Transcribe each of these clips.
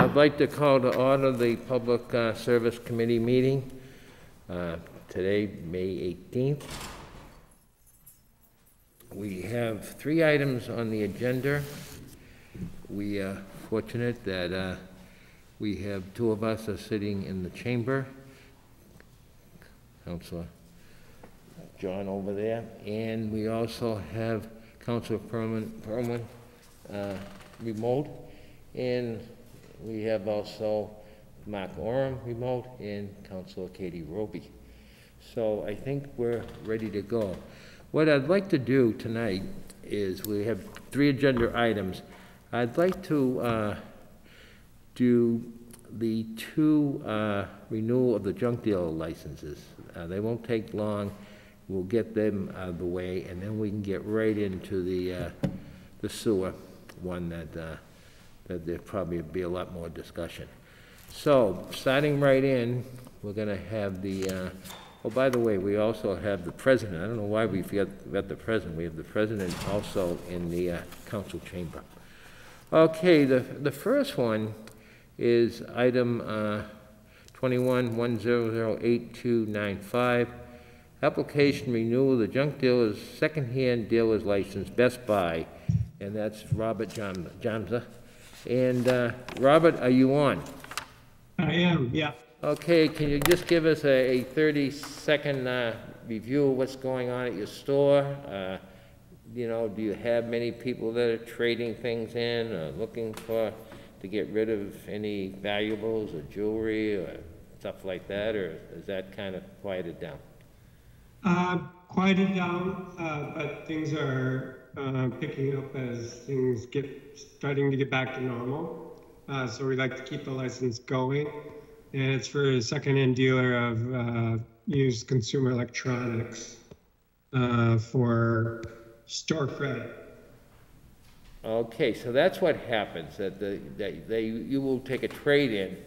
I'd like to call to order the Public Service Committee meeting today, May 18th. We have 3 items on the agenda. We are fortunate that we have 2 of us are sitting in the chamber. Councilor John over there, and we also have Councilor Perlman remote, and we have also Mark Oram remote and Councilor Katie Roby. So I think we're ready to go. What I'd like to do tonight is we have 3 agenda items. I'd like to do the 2 renewal of the junk dealer licenses. They won't take long. We'll get them out of the way, and then we can get right into the sewer one that there'll probably be a lot more discussion. So, starting right in, we're going to have the, oh, by the way, we also have the president. I don't know why we forgot about the president. We have the president also in the council chamber. Okay, the first one is item 21-1008295, application renewal of the junk dealer's second-hand dealer's license, Best Buy, and that's Robert Jamza. And Robert, are you on? I am, yeah. Okay, can you just give us a 30-second review of what's going on at your store? You know, do you have many people that are trading things in or looking to get rid of any valuables or jewelry or stuff like that, or is that kind of quieted down? Quieted down, but things are picking up as things starting to get back to normal. So we like to keep the license going, and it's for a second-hand dealer of used consumer electronics for store credit. Okay, so that's what happens, that you will take a trade-in.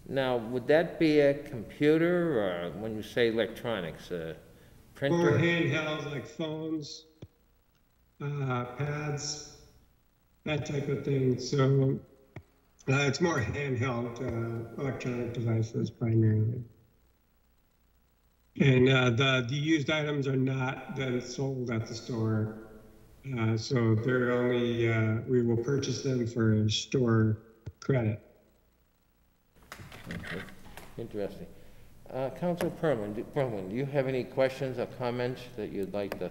Now, would that be a computer, or when you say electronics, a printer? Or handhelds like phones, pads, that type of thing. So it's more handheld electronic devices primarily. And the used items are not then sold at the store. So they're only, we will purchase them for store credit. Okay. Interesting. Councilor Perlman, do you have any questions or comments that you'd like to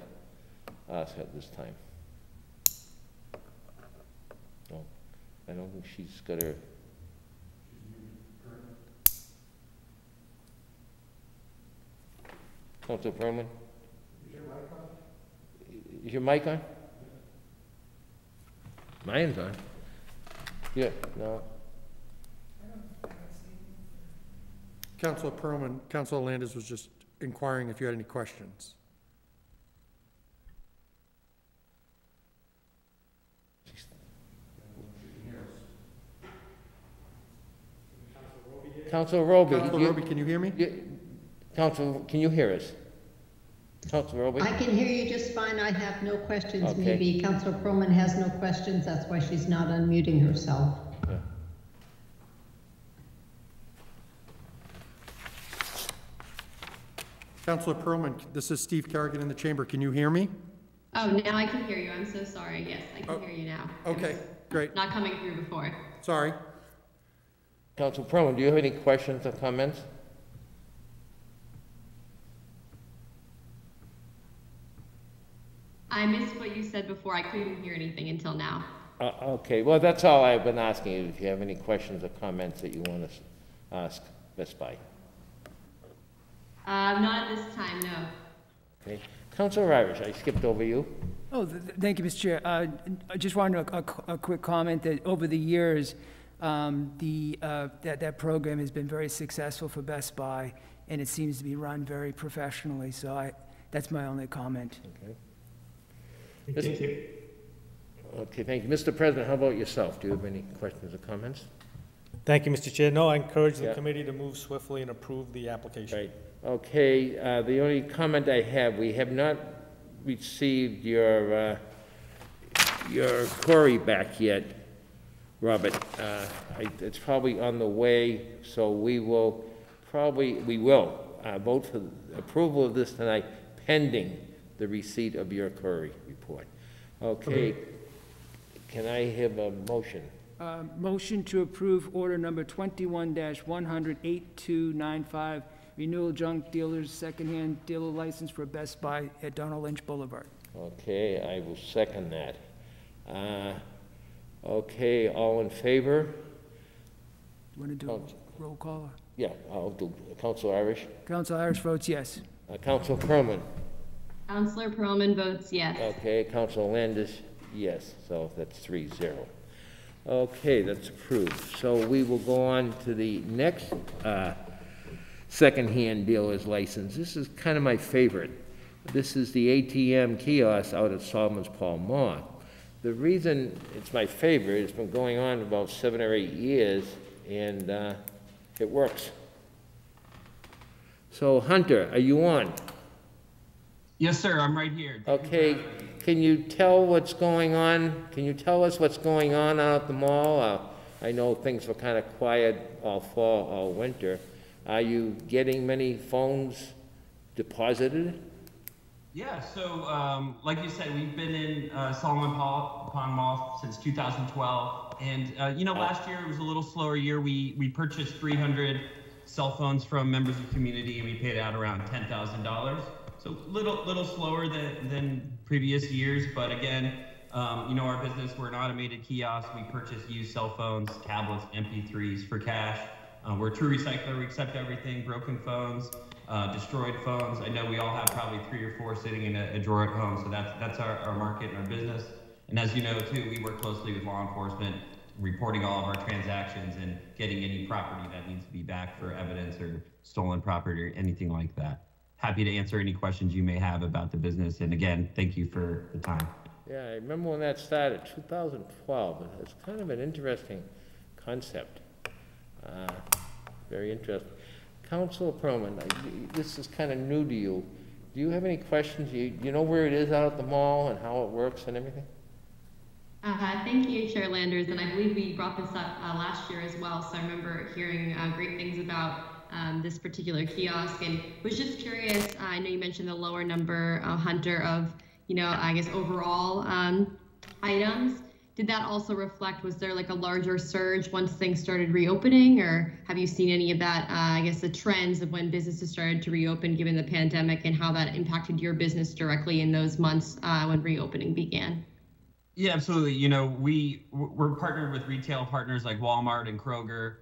ask at this time? No, I don't think she's got her. Councilor Perlman? Is your mic on? Mine's on. Yeah, no. Councilor Perlman, Councilor Landers was just inquiring if you had any questions. Councilor Roby. Councilor Roby, can you hear me? Councilor, can you hear us? Councilor Roby? I can hear you just fine. I have no questions. Okay. Maybe Councilor Perlman has no questions. That's why she's not unmuting herself. Yeah. Councilor Perlman, this is Steve Kerrigan in the chamber. Can you hear me? Oh, now I can hear you. I'm so sorry. Yes, I can hear you now. Okay, great. Not coming through before. Sorry. Councilor Perlman, do you have any questions or comments? I missed what you said before. I couldn't hear anything until now. Okay, well, that's all I've been asking you, if you have any questions or comments that you want to ask Best Buy. Not at this time, no. Okay. Councilor Irish, I skipped over you. Oh, thank you, Mr. Chair. I just wanted a quick comment that over the years, that program has been very successful for Best Buy, and it seems to be run very professionally. So that's my only comment. Okay. Thank you. Okay, thank you. Mr. President, how about yourself? Do you have any questions or comments? Thank you, Mr. Chair. No, I encourage the committee to move swiftly and approve the application. Right. Okay, the only comment I have, we have not received your query back yet Robert, it's probably on the way, so we will vote for approval of this tonight, pending the receipt of your query report. Okay, can I have a motion? Motion to approve order number 21-100-8295, renewal junk dealers secondhand dealer license for Best Buy at Donald Lynch Boulevard. Okay, I will second that. Okay, all in favor? You want to do a roll call? Yeah, I'll do. Council Irish? Council Irish votes yes. Council Perlman? Counselor Perlman votes yes. Okay, Council Landis, yes, so that's 3-0. Okay, that's approved. So we will go on to the next secondhand dealer's license. This is kind of my favorite. This is the ATM kiosk out at Solomon's Paul Mall. The reason it's my favorite, it's been going on about 7 or 8 years, and it works. So Hunter, are you on? Yes, sir, I'm right here. Okay, can you tell what's going on? Can you tell us what's going on out at the mall? I know things were kind of quiet all fall, all winter. Are you getting many phones deposited? Yeah, so like you said, we've been in Solomon Pond Mall since 2012. And, last year it was a little slower year. We purchased 300 cell phones from members of the community, and we paid out around $10,000. So little slower than previous years, but again, our business, we're an automated kiosk. We purchase used cell phones, tablets, MP3s for cash. We're a true recycler. We accept everything, broken phones, destroyed phones. I know we all have probably 3 or 4 sitting in a drawer at home, so that's our market and our business. And as you know, too, we work closely with law enforcement, reporting all of our transactions and getting any property that needs to be back for evidence or stolen property or anything like that. Happy to answer any questions you may have about the business. And again, thank you for the time. Yeah, I remember when that started, 2012. It's kind of an interesting concept. Very interesting. Councilor Perlman, this is kind of new to you. Do you have any questions? You know where it is out at the mall and how it works and everything? Thank you, Chair Landers, and I believe we brought this up last year as well, so I remember hearing great things about this particular kiosk, and was just curious, I know you mentioned the lower number, Hunter, of, I guess overall items. Did that also reflect, was there like a larger surge once things started reopening, or have you seen any of that, I guess the trends of when businesses started to reopen given the pandemic and how that impacted your business directly in those months when reopening began? Yeah, absolutely. We're partnered with retail partners like Walmart and Kroger,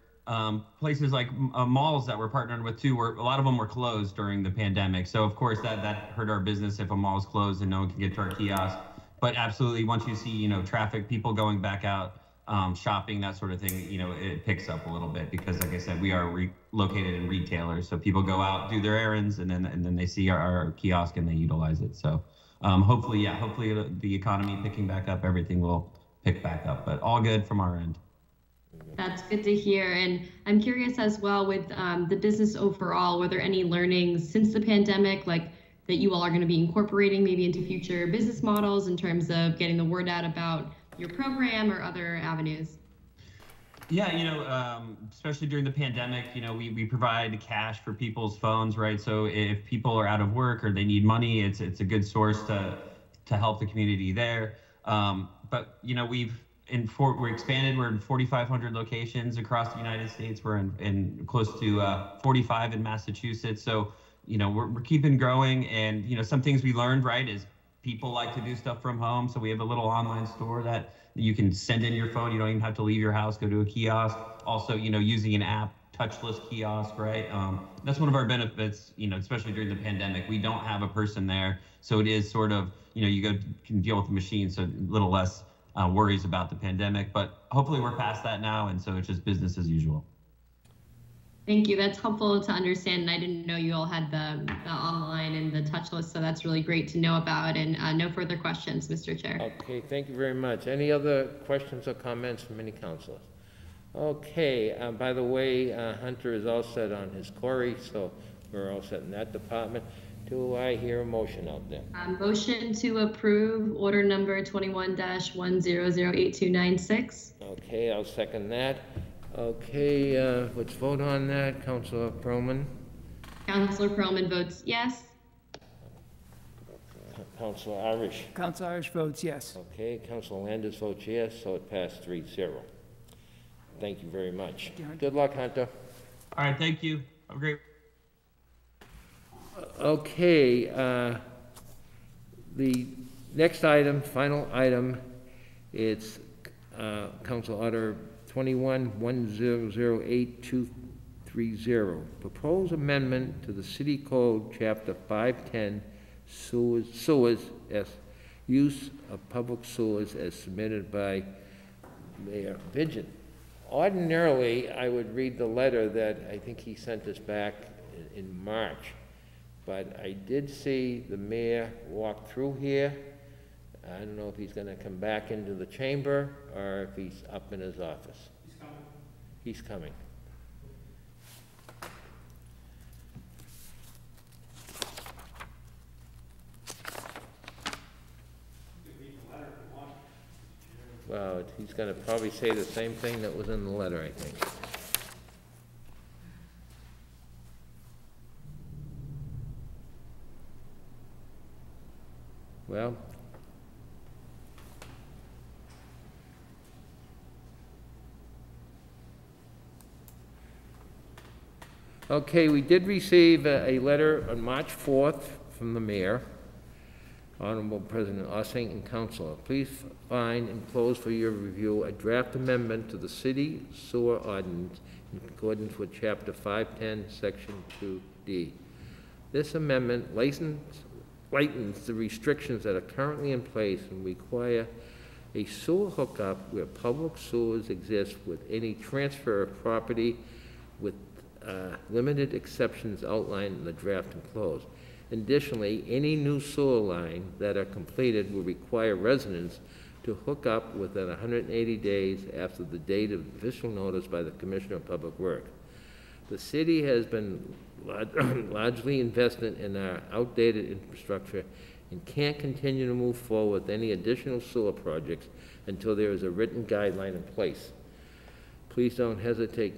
places like malls that we're partnered with too, where a lot of them were closed during the pandemic. So of course that hurt our business if a mall is closed and no one can get to our kiosk. But absolutely, once you see, traffic, people going back out, shopping, that sort of thing, it picks up a little bit because, like I said, we are located in retailers. So people go out, do their errands, and then they see our kiosk and they utilize it. So hopefully the economy picking back up, everything will pick back up. But all good from our end. That's good to hear. And I'm curious as well with the business overall, were there any learnings since the pandemic, like that you all are going to be incorporating maybe into future business models in terms of getting the word out about your program or other avenues? Yeah, especially during the pandemic, we provide cash for people's phones, right? So if people are out of work or they need money, it's a good source to help the community there. But we're expanded. We're in 4,500 locations across the United States. We're in close to 45 in Massachusetts. So we're keeping growing, and some things we learned, right, is people like to do stuff from home. So we have a little online store that you can send in your phone. You don't even have to leave your house, go to a kiosk. Also, using an app, touchless kiosk, right? That's one of our benefits, especially during the pandemic. We don't have a person there. So it is sort of, you can deal with the machine, so a little less worries about the pandemic. But hopefully we're past that now, and so it's just business as usual. Thank you. That's helpful to understand. And I didn't know you all had the online and the touchless, so that's really great to know about. And no further questions, Mr. Chair. Okay, thank you very much. Any other questions or comments from any councilors? Okay, by the way, Hunter is all set on his query, so we're all set in that department. Do I hear a motion out there? Motion to approve order number 21-1008296. Okay, I'll second that. Okay, let's vote on that. Councilor Perlman? Councilor Perlman votes yes. Councilor Irish? Council Irish votes yes. Okay, Councilor Landis votes yes, so it passed 3-0. Thank you very much. Good luck, Hunter. All right, thank you. Have a great. Okay, the next item, final item, it's Council Order 21-1008230. Proposed amendment to the City Code, Chapter 510, sewers as use of public sewers as submitted by Mayor Vigil. Ordinarily, I would read the letter that I think he sent us back in March, but I did see the mayor walk through here. I don't know if he's going to come back into the chamber or if he's up in his office. He's coming. He's coming. Well, he's going to probably say the same thing that was in the letter, I think. Well, okay, we did receive a letter on March 4th from the mayor. Honorable President Ossing and Councilor, please find and close for your review a draft amendment to the city sewer ordinance in accordance with Chapter 510, Section 2D. This amendment lightens the restrictions that are currently in place and require a sewer hookup where public sewers exist with any transfer of property with limited exceptions outlined in the draft enclosed. Additionally, any new sewer line that are completed will require residents to hook up within 180 days after the date of official notice by the Commissioner of Public Works. The city has been largely invested in our outdated infrastructure and can't continue to move forward with any additional sewer projects until there is a written guideline in place. Please don't hesitate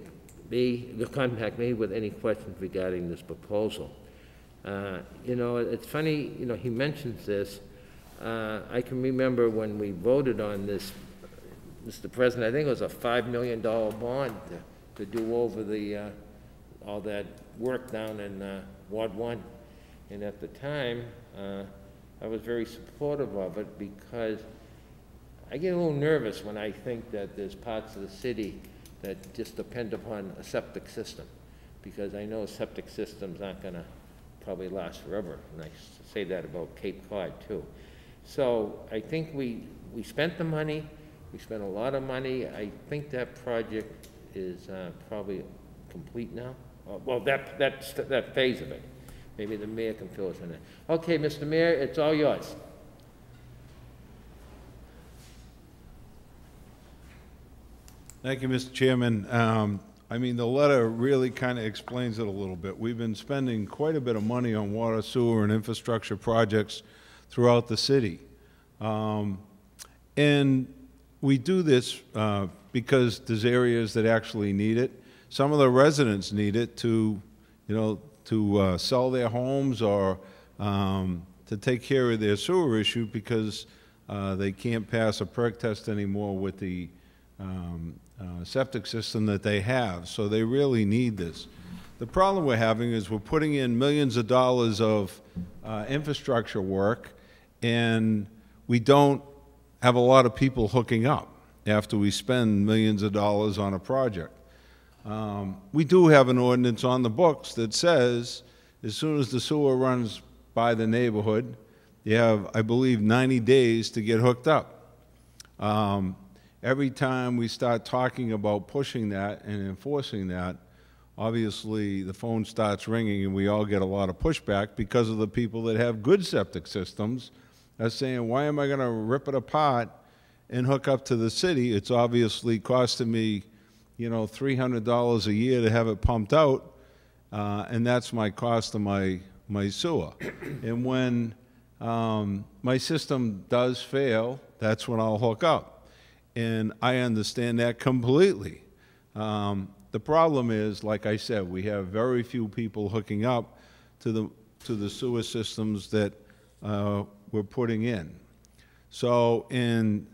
to contact me with any questions regarding this proposal. You know, it's funny, you know, he mentions this. I can remember when we voted on this, Mr. President, I think it was a $5 million bond to do over the, all that work down in Ward 1. And at the time, I was very supportive of it because I get a little nervous when I think that there's parts of the city that just depend upon a septic system, because I know septic systems aren't going to probably last forever, and I say that about Cape Cod too. So I think we spent the money, we spent a lot of money. I think that project is probably complete now. Well, that phase of it. Maybe the mayor can fill us in it. Okay, Mr. Mayor, it's all yours. Thank you, Mr. Chairman. I mean, the letter really kind of explains it a little bit. We've been spending quite a bit of money on water, sewer, and infrastructure projects throughout the city. And we do this because there's areas that actually need it. Some of the residents need it to, you know, to sell their homes or to take care of their sewer issue because they can't pass a perk test anymore with the septic system that they have, so they really need this. The problem we're having is we're putting in millions of dollars of infrastructure work, and we don't have a lot of people hooking up after we spend millions of dollars on a project. We do have an ordinance on the books that says as soon as the sewer runs by the neighborhood, you have, I believe, 90 days to get hooked up. Every time we start talking about pushing that and enforcing that, obviously the phone starts ringing and we all get a lot of pushback because of the people that have good septic systems are saying, why am I going to rip it apart and hook up to the city? It's obviously costing me, you know, $300 a year to have it pumped out, and that's my cost of my my sewer. And when my system does fail, that's when I'll hook up. And I understand that completely. The problem is, like I said, we have very few people hooking up to the sewer systems that we're putting in. So in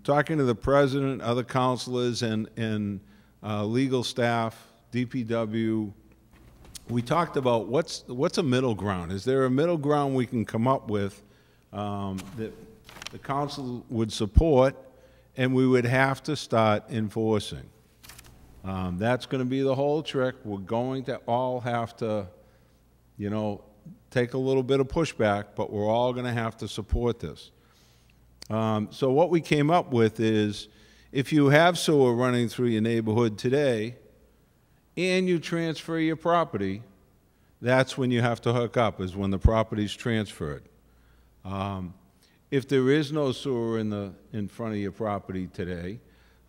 talking to the president, other councilors, and legal staff, DPW, we talked about what's a middle ground. Is there a middle ground we can come up with that the council would support, and we would have to start enforcing? That's going to be the whole trick. We're going to all have to, you know, take a little bit of pushback, but we're all going to have to support this. So what we came up with is, if you have sewer running through your neighborhood today and you transfer your property, that's when you have to hook up, is when the property's transferred. If there is no sewer in front of your property today,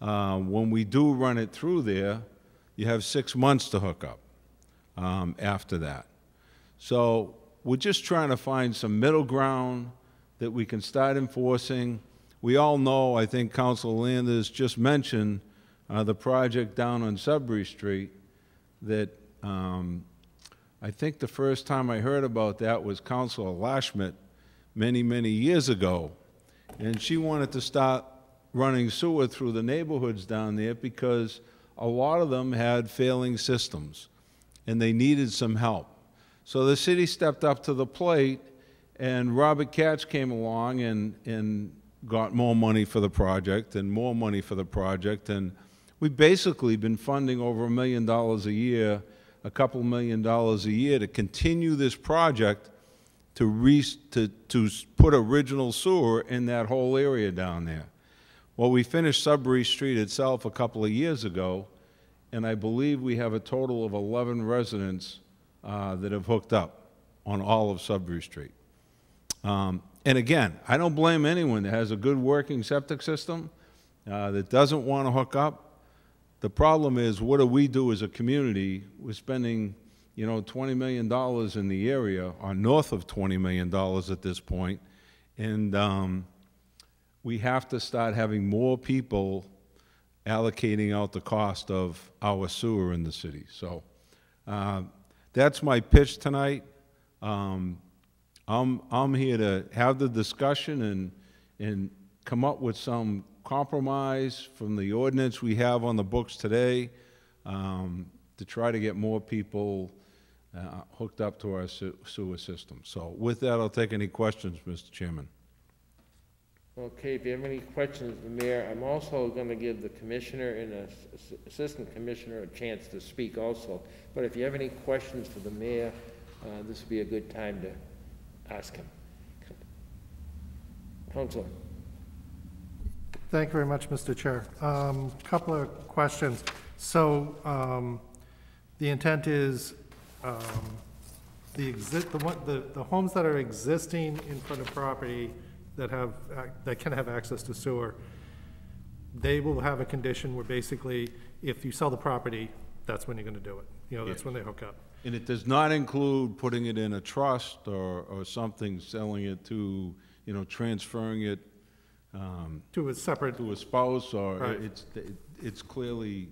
when we do run it through there, you have 6 months to hook up after that. So we're just trying to find some middle ground that we can start enforcing. We all know, I think Councilor Landers just mentioned the project down on Sudbury Street that I think the first time I heard about that was Councilor Lashmet many, many years ago. And she wanted to start running sewer through the neighborhoods down there because a lot of them had failing systems and they needed some help. So the city stepped up to the plate, and Robert Katz came along and got more money for the project and more money for the project. And we've basically been funding over $1 million a year, a couple $1 million a year to continue this project to put original sewer in that whole area down there. Well, we finished Sudbury Street itself a couple of years ago, and I believe we have a total of 11 residents that have hooked up on all of Sudbury Street. And again, I don't blame anyone that has a good working septic system that doesn't want to hook up. The problem is, what do we do as a community? We're spending, you know, $20 million in the area, or north of $20 million at this point, and we have to start having more people allocating out the cost of our sewer in the city. So that's my pitch tonight. I'm here to have the discussion and come up with some compromise from the ordinance we have on the books today to try to get more people hooked up to our sewer system. So with that, I'll take any questions, Mr. Chairman. Okay, if you have any questions of the mayor, I'm also going to give the commissioner and the assistant commissioner a chance to speak also. But if you have any questions for the mayor, this would be a good time to ask him. Councilor. Thank you very much, Mr. Chair. Couple of questions. So the intent is the homes that are existing in front of property that can have access to sewer, they will have a condition where basically, if you sell the property, that's when you're going to do it. You know, that's when they hook up. And it does not include putting it in a trust or something, selling it to, you know, transferring it to a separate, to a spouse, or right. it's clearly,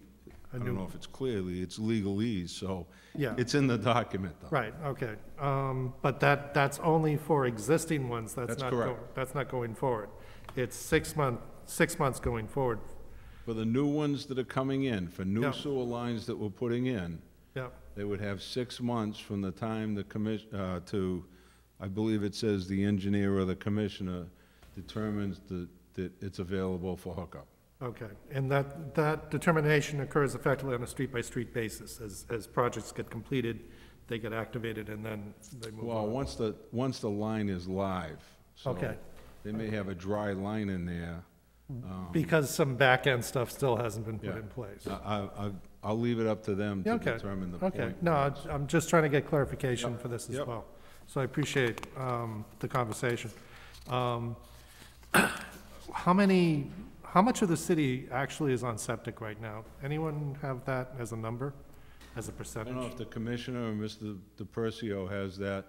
I don't know if it's clearly, it's legalese, so yeah. It's in the document, though. Right, okay. But that's only for existing ones. That's not correct. That's not going forward. It's 6 months going forward. For the new ones that are coming in, for new Yeah. sewer lines that we're putting in, Yeah. they would have 6 months from the time the commission, I believe it says the engineer or the commissioner determines that it's available for hookup. Okay, and that determination occurs effectively on a street-by-street basis. As projects get completed, they get activated, and then they move on. Well, once the line is live, so Okay. they may have a dry line in there. Because some back-end stuff still hasn't been put Yeah. in place. I'll leave it up to them to Okay. determine the Okay, point. no, I'm just trying to get clarification for this as Yep. well. So I appreciate the conversation. How much of the city actually is on septic right now? Anyone have that as a number, as a I percentage? don't know if the commissioner or Mr. DePercio has that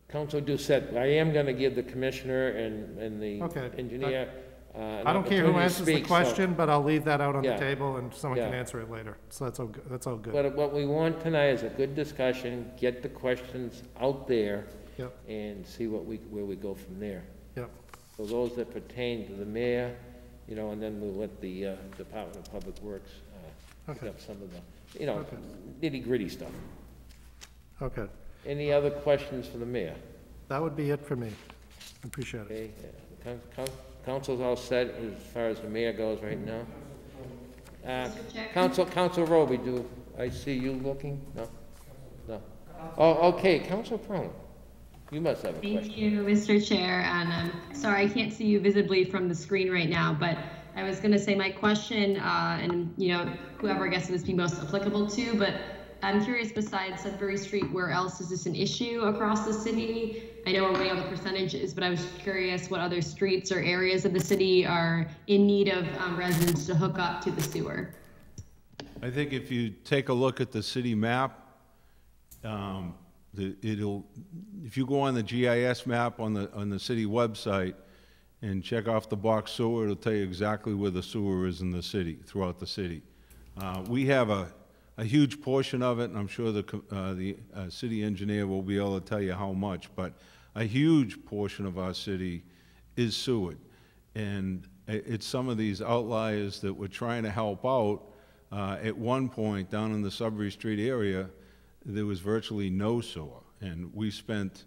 Council Doucette, I am gonna give the commissioner and the Okay. engineer, I don't care who answers the question, but I'll leave that out on the Yeah. table and someone can Yeah. answer it later. So that's all, that's all good. But what we want tonight is a good discussion, get the questions out there, Yep, and see where we go from there. yep. So those that pertain to the mayor, you know, and then we'll let the Department of Public Works pick Okay. up some of the, you know, Okay. nitty-gritty stuff. Okay, Any other questions for the mayor? that would be it for me. Appreciate it. Okay, council's all set as far as the mayor goes right now? Mr. Chair? Council Roby, do I see you looking? No? No? Oh, okay, Council Prone, you must have a question. Thank you, Mr. Chair, and I'm sorry I can't see you visibly from the screen right now, but I was going to say my question, and you know, whoever I guess it would be most applicable to, but I'm curious, besides Sudbury Street, where else is this an issue across the city? I know we're waiting on the percentages, but I was curious what other streets or areas of the city are in need of residents to hook up to the sewer. I think if you take a look at the city map, if you go on the GIS map on the city website and check off the box sewer, it'll tell you exactly where the sewer is in the city, throughout the city. We have a huge portion of it, and I'm sure the city engineer will be able to tell you how much, but a huge portion of our city is sewered. And it's some of these outliers that we're trying to help out. At one point, down in the Sudbury Street area, there was virtually no sewer. And we spent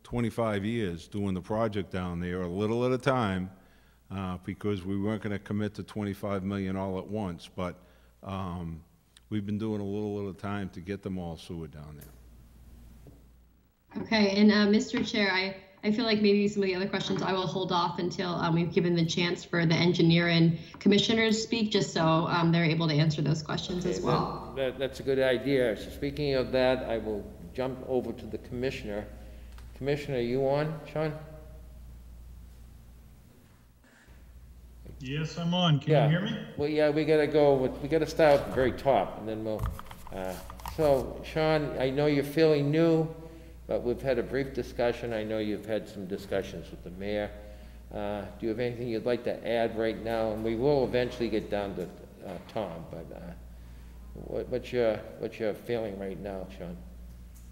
25 years doing the project down there, a little at a time, because we weren't going to commit to $25 million all at once. But we've been doing a little at a time to get them all sewer down there. Okay, and Mr. Chair, I feel like maybe some of the other questions I will hold off until we've given the chance for the engineer and commissioners speak, just so they're able to answer those questions as well. That's a good idea. So speaking of that, I will jump over to the commissioner. Commissioner, you on, Sean? Yes, I'm on. Can Yeah. you hear me? Well, yeah, we gotta start at the very top, and then we'll, so, Sean, I know you're fairly new, but we've had a brief discussion. I know you've had some discussions with the mayor. Do you have anything you'd like to add right now? And we will eventually get down to Tom, but what's your feeling right now, Sean?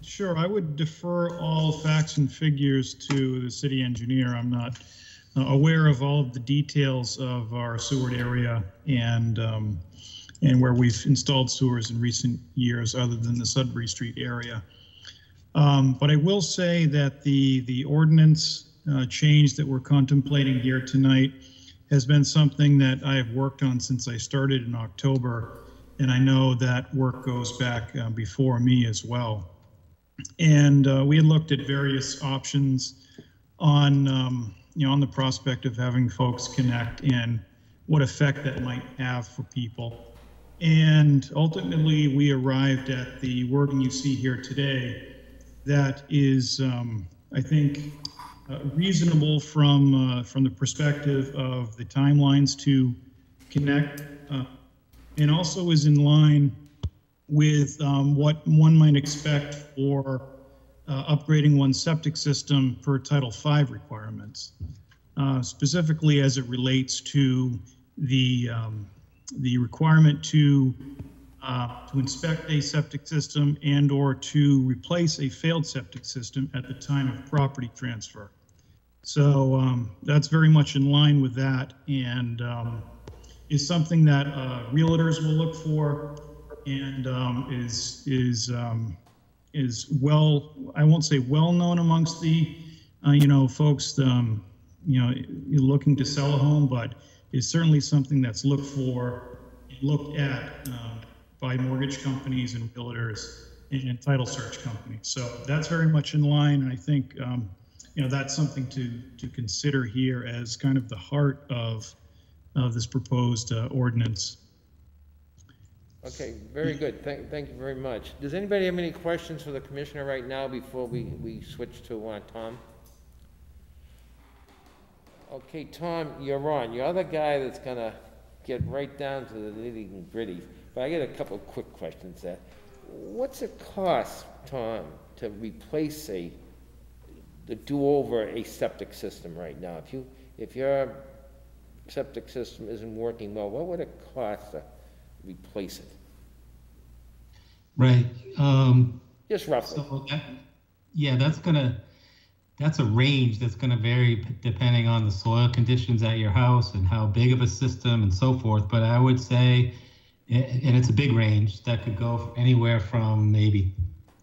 Sure. I would defer all facts and figures to the city engineer. I'm not aware of all of the details of our sewer area and where we've installed sewers in recent years, other than the Sudbury Street area. But I will say that the ordinance change that we're contemplating here tonight has been something that I have worked on since I started in October, and I know that work goes back before me as well. And we had looked at various options on on the prospect of having folks connect and what effect that might have for people. And ultimately, we arrived at the wording you see here today that is, I think, reasonable from the perspective of the timelines to connect, and also is in line with what one might expect for upgrading one's septic system per Title V requirements, specifically as it relates to the requirement to inspect a septic system and/or to replace a failed septic system at the time of property transfer. So that's very much in line with that, and is something that realtors will look for, and is well, I won't say well known amongst the folks looking to sell a home, but is certainly something that's looked at by mortgage companies and realtors and title search companies. So that's very much in line, and I think that's something to consider here as kind of the heart of this proposed ordinance. Okay, very good. Thank you very much. Does anybody have any questions for the commissioner right now before we switch to Tom? Okay, Tom, you're on. You're the guy that's gonna get right down to the nitty-gritty. But I got a couple of quick questions there. What's it cost, Tom, to replace a do over a septic system right now? If your septic system isn't working well, what would it cost to replace it? Right. Just roughly. So yeah, that's a range that's gonna vary depending on the soil conditions at your house and how big of a system and so forth. But I would say, and it's a big range, that could go anywhere from maybe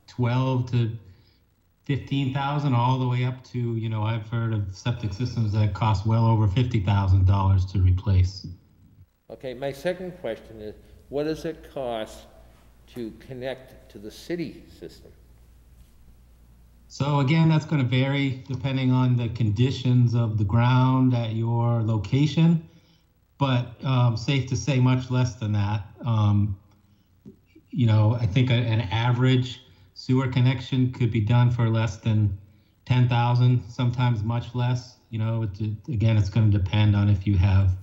12 to 15,000 all the way up to, you know, I've heard of septic systems that cost well over $50,000 to replace. Okay, my second question is, what does it cost to connect to the city system? So again, that's going to vary depending on the conditions of the ground at your location, but safe to say much less than that. You know, I think an average sewer connection could be done for less than 10,000, sometimes much less. You know, again, it's going to depend on if you have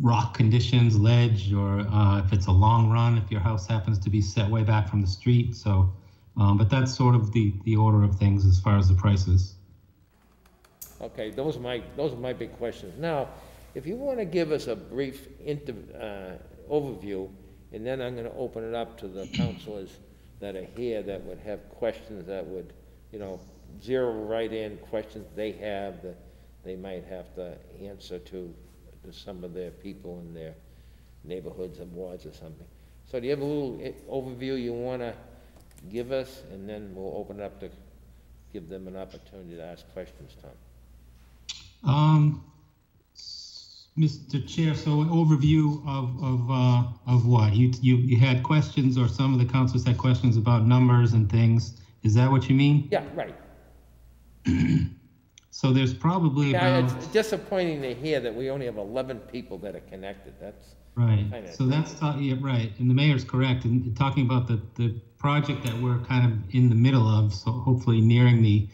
rock conditions, ledge, or if it's a long run, if your house happens to be set way back from the street. So, but that's sort of the order of things as far as the prices. Okay, those are my big questions. Now, if you want to give us a brief overview, and then I'm going to open it up to the councilors that are here that would have questions that would, you know, zero right in questions they have that they might have to answer to some of their people in their neighborhoods and wards or something. So do you have a little overview you want to give us, and then we'll open it up to give them an opportunity to ask questions, Tom? Mr. Chair, so an overview of what? You had questions, or some of the councilors had questions about numbers and things. Is that what you mean? Yeah, right. So there's probably about... It's disappointing to hear that we only have 11 people that are connected. That's right. So that's yeah, right, and the mayor's correct. And talking about the project that we're kind of in the middle of, so hopefully nearing the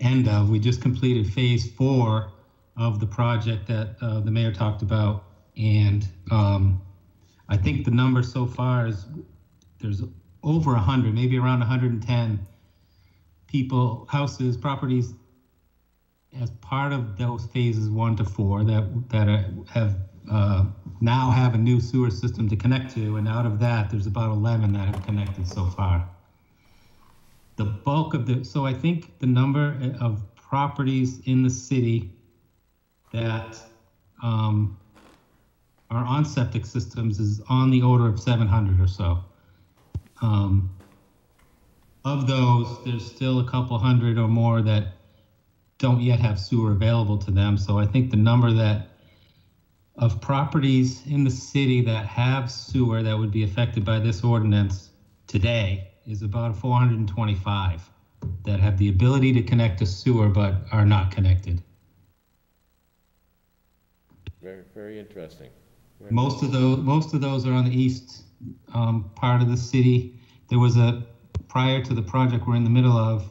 end of, we just completed phase 4 of the project that the mayor talked about, and I think the number so far is there's over 100, maybe around 110 people, houses, properties as part of those phases 1 to 4 that now have a new sewer system to connect to, and out of that, there's about 11 that have connected so far. The bulk of so I think the number of properties in the city that are on septic systems is on the order of 700 or so. Of those, there's still a couple hundred or more that don't yet have sewer available to them. So I think the number of properties in the city that have sewer that would be affected by this ordinance today is about 425 that have the ability to connect to sewer but are not connected. Very, very interesting. Most of those are on the east part of the city. There was prior to the project we're in the middle of,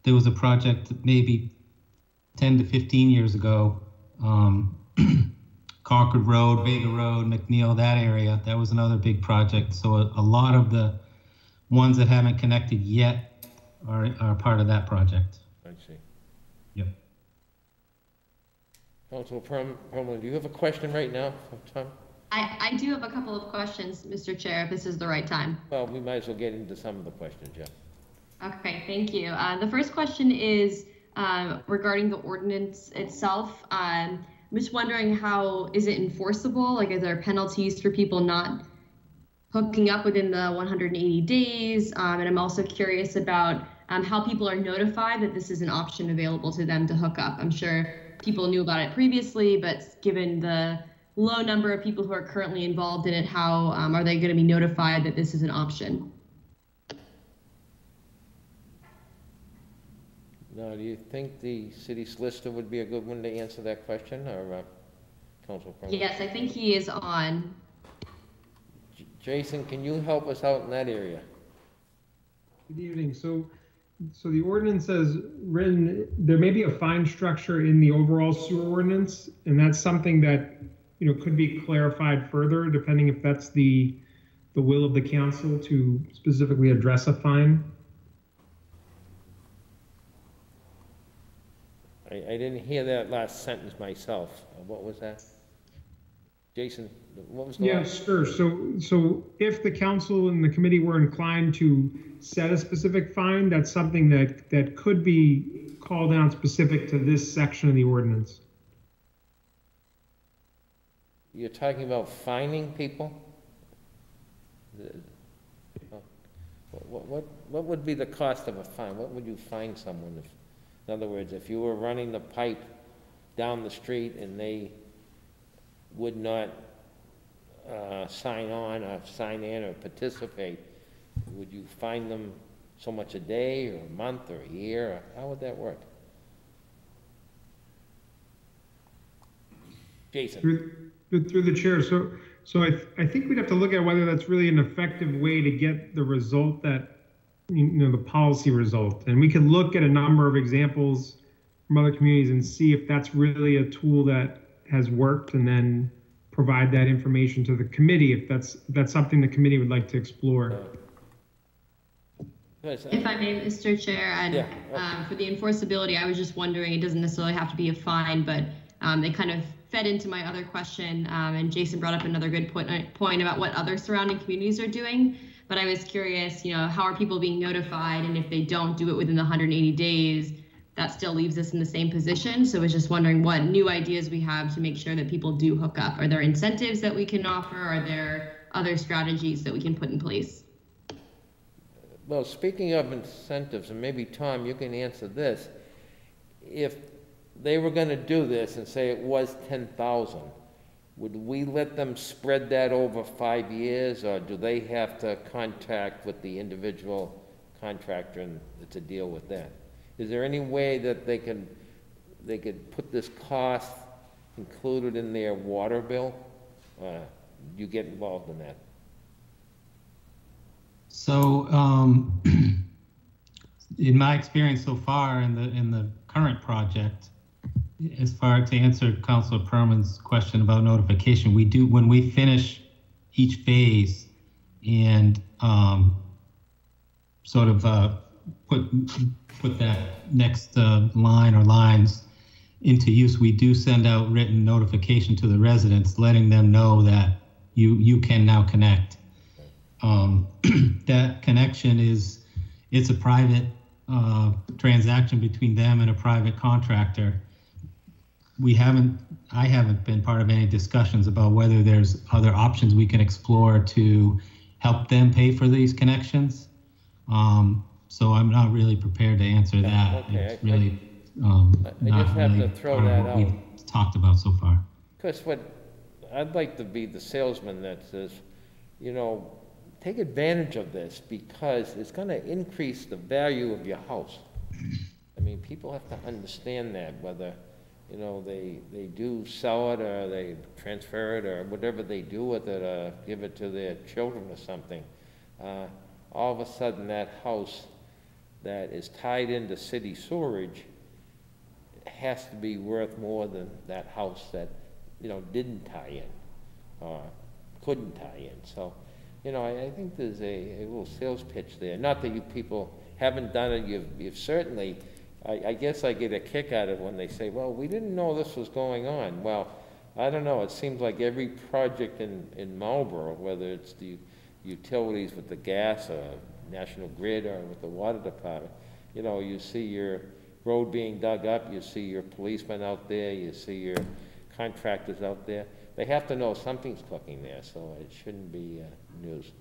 there was a project maybe 10 to 15 years ago, Concord Road, Vega Road, McNeil, that area, that was another big project. So a lot of the ones that haven't connected yet are part of that project. I see. Yep. Councilor Perlman, do you have a question right now, Tom? I do have a couple of questions, Mr. Chair, if this is the right time. Well, we might as well get into some of the questions, yeah. Okay, thank you. The first question is regarding the ordinance itself. I'm just wondering, how is it enforceable? Like, are there penalties for people not hooking up within the 180 days? And I'm also curious about how people are notified that this is an option available to them to hook up. I'm sure people knew about it previously, but given the low number of people who are currently involved in it, how are they going to be notified that this is an option? Now, do you think the city solicitor would be a good one to answer that question, or Council Perlman? Yes, I think he is on. Jason, can you help us out in that area? Good evening. So the ordinance says written, there may be a fine structure in the overall sewer ordinance, and that's something that, you know, could be clarified further depending if that's the will of the council to specifically address a fine. I didn't hear that last sentence myself. What was that? Jason, what was the Yeah, last? sure. So if the council and the committee were inclined to set a specific fine, that's something that could be called out specific to this section of the ordinance. You're talking about fining people? What would be the cost of a fine? What would you fine someone if, in other words, if you were running the pipe down the street and they would not sign on or sign in or participate, would you fine them so much a day or a month or a year? Or how would that work? Jason. Through the chair, so I think we'd have to look at whether that's really an effective way to get the result that, the policy result. And we could look at a number of examples from other communities and see if that's really a tool that has worked, and then provide that information to the committee if that's something the committee would like to explore. If I may, Mr. Chair, and for the enforceability, I was just wondering, it doesn't necessarily have to be a fine, but it kind of fed into my other question, and Jason brought up another good point about what other surrounding communities are doing. But I was curious, how are people being notified? And if they don't do it within the 180 days, that still leaves us in the same position. So I was just wondering what new ideas we have to make sure that people do hook up. Are there incentives that we can offer? Are there other strategies that we can put in place? Well, speaking of incentives, and maybe Tom, you can answer this. If they were going to do this and say it was 10,000, would we let them spread that over 5 years, or do they have to contract with the individual contractor and to deal with that? Is there any way that they could put this cost included in their water bill? You get involved in that? So, in my experience so far in the current project, as far to answer Councilor Perman's question about notification, we do, when we finish each phase and sort of put that next line or lines into use, we do send out written notification to the residents, letting them know that you can now connect. That connection it's a private transaction between them and a private contractor. I haven't been part of any discussions about whether there's other options we can explore to help them pay for these connections. So I'm not really prepared to answer that. Okay, it's really I just have to throw that out. We've talked about so far. Because I'd like to be the salesman that says, take advantage of this, because it's going to increase the value of your house. I mean, people have to understand that, whether they do sell it or they transfer it or whatever they do with it, or give it to their children or something. All of a sudden, that house that is tied into city sewerage has to be worth more than that house that didn't tie in or couldn't tie in. So, I think there's a little sales pitch there. Not that you people haven't done it. You've certainly. I guess I get a kick out of it when they say, well, we didn't know this was going on. Well, I don't know. It seems like every project in Marlborough, whether it's the utilities with the gas or National Grid or with the water department, you see your road being dug up, you see your policemen out there, you see your contractors out there. They have to know something's cooking there, so it shouldn't be news.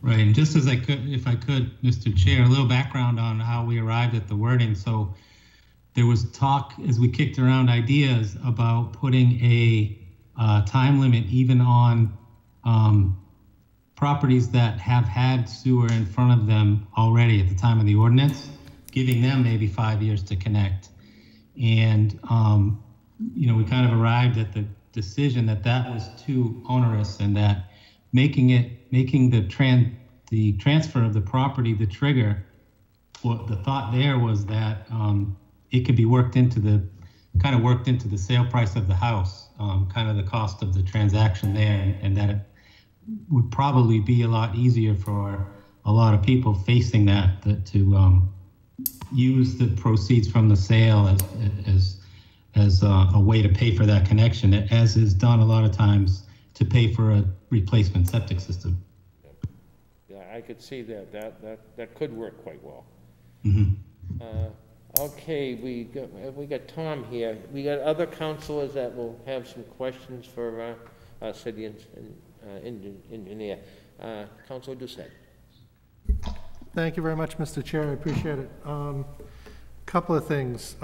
Right, and just as if I could, Mr. Chair, a little background on how we arrived at the wording. So there was talk as we kicked around ideas about putting a time limit even on properties that have had sewer in front of them already at the time of the ordinance, giving them maybe 5 years to connect. And, we kind of arrived at the decision that was too onerous, and that making the transfer of the property the trigger. What the thought there was that it could be worked into the sale price of the house, kind of the cost of the transaction there, and that it would probably be a lot easier for a lot of people facing that to use the proceeds from the sale as as a way to pay for that connection, as is done a lot of times to pay for a replacement septic system. Yeah, I could see that. That could work quite well. Mm-hmm. Okay, we got Tom here. We got other councilors that will have some questions for our city engineer. Councilor Doucette. Thank you very much, Mr. Chair. I appreciate it. Couple of things.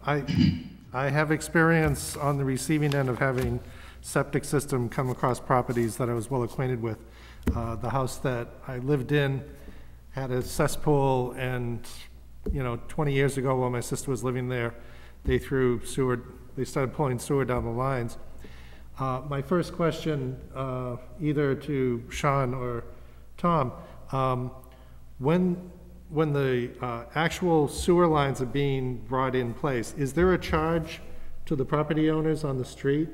I have experience on the receiving end of having septic system come across properties that I was well acquainted with. The house that I lived in had a cesspool, and 20 years ago while my sister was living there, they started pulling sewer down the lines. My first question, either to Sean or Tom, when the actual sewer lines are being brought in place, is there a charge to the property owners on the street?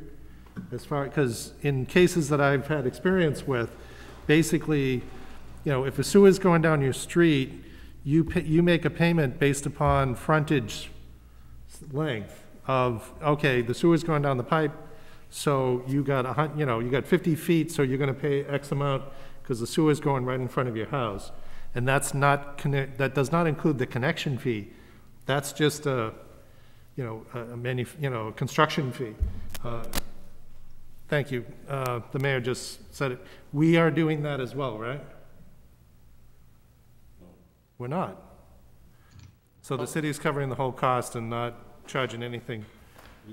Because in cases that I've had experience with, basically, if a sewer is going down your street, you make a payment based upon frontage length of, okay, the sewer's going down the pipe, so you got 50 feet, so you're going to pay X amount because the sewer's going right in front of your house, and that does not include the connection fee. That's just a construction fee. Thank you. The mayor just said it. We are doing that as well, right? We're not. So the city's covering the whole cost and not charging anything.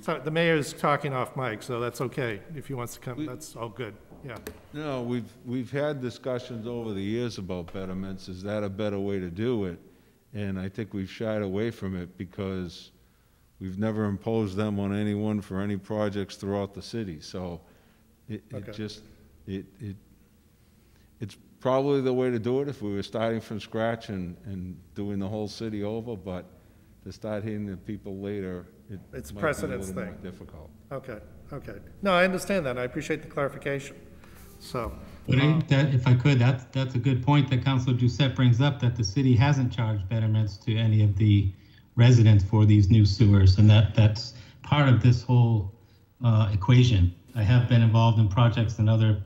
So the mayor's talking off mic, so that's okay. If he wants to come, that's all good. Yeah. No, we've had discussions over the years about betterments. Is that a better way to do it? And I think we've shied away from it because we've never imposed them on anyone for any projects throughout the city. So it's probably the way to do it if we were starting from scratch and doing the whole city over, but to start hitting the people later, it's a precedence thing. More difficult. Okay. No, I understand that. And I appreciate the clarification. So, but if I could, that's a good point that Councilor Doucette brings up, that the city hasn't charged betterments to any of the residents for these new sewers, and that's part of this whole equation. I have been involved in projects in other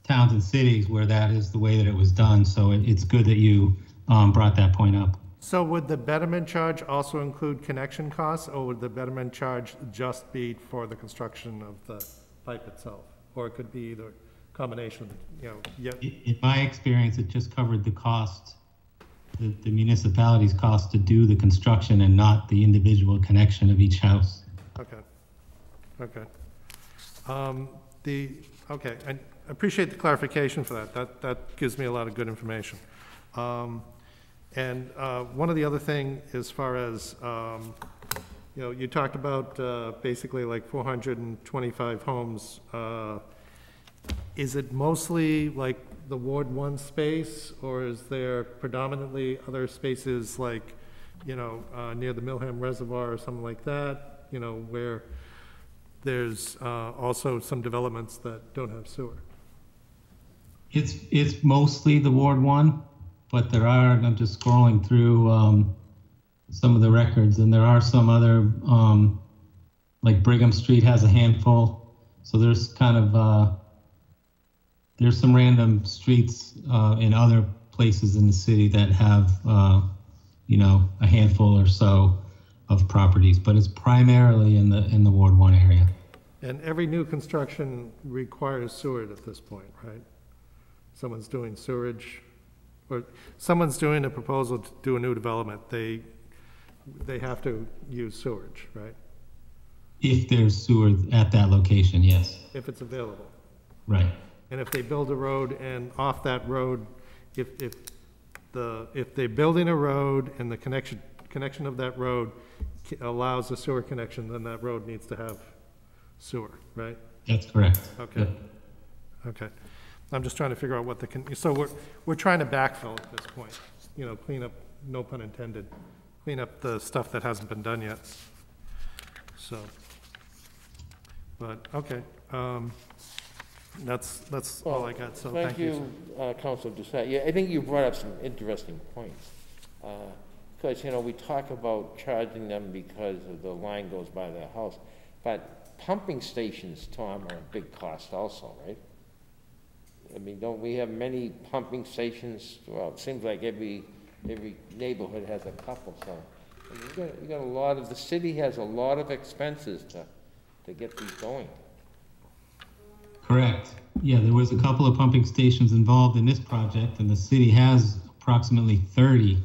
towns and cities where that is the way that it was done, so it's good that you brought that point up. So would the betterment charge also include connection costs, or would the betterment charge just be for the construction of the pipe itself? Or it could be either combination of, In my experience, it just covered the cost, the municipality's cost to do the construction and not the individual connection of each house. Okay. I appreciate the clarification for that. That gives me a lot of good information. And one of the other thing, as far as, you talked about basically like 425 homes. Is it mostly like the Ward 1 space, or is there predominantly other spaces like, near the Milham Reservoir or something like that, where there's also some developments that don't have sewer? It's mostly the Ward 1, but there are, and I'm just scrolling through some of the records, and there are some other, like Brigham Street has a handful. So there's kind of, there's some random streets in other places in the city that have, a handful or so of properties, but it's primarily in the Ward 1 area. And every new construction requires sewer at this point, right? Someone's doing sewerage, or someone's doing a proposal to do a new development, they have to use sewerage, right? If there's sewer at that location, yes. If it's available. Right. And if they build a road and off that road, if they're building a road and the connection of that road allows a sewer connection, then that road needs to have sewer, right? That's correct. Okay. Yep. Okay. I'm just trying to figure out what so we're trying to backfill at this point, clean up, no pun intended, clean up the stuff that hasn't been done yet. So, but, okay. That's all I got, so thank you. Councilor Doucette. Yeah, I think you brought up some interesting points. because, you know, we talk about charging them because of the line goes by their house, but pumping stations, Tom, are a big cost also, right? I mean, don't we have many pumping stations? Well, it seems like every neighborhood has a couple, so. I mean, we got a lot of, the city has a lot of expenses to get these going. Correct. Yeah, there was a couple of pumping stations involved in this project, and the city has approximately 30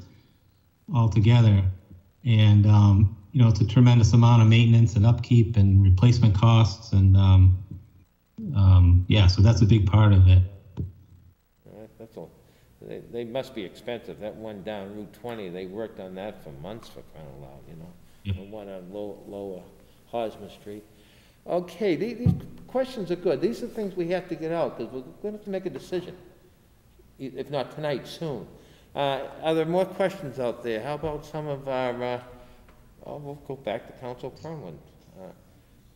altogether. And, you know, it's a tremendous amount of maintenance and upkeep and replacement costs. And, yeah, so that's a big part of it. That's all. They must be expensive. That one down Route 20, they worked on that for months, for crying out loud, you know. Yep. The one on lower Hosmer Street. Okay, these questions are good. These are things we have to get out, because we're going to have to make a decision, if not tonight, soon. Are there more questions out there? How about some of our, we'll go back to Council Perlman.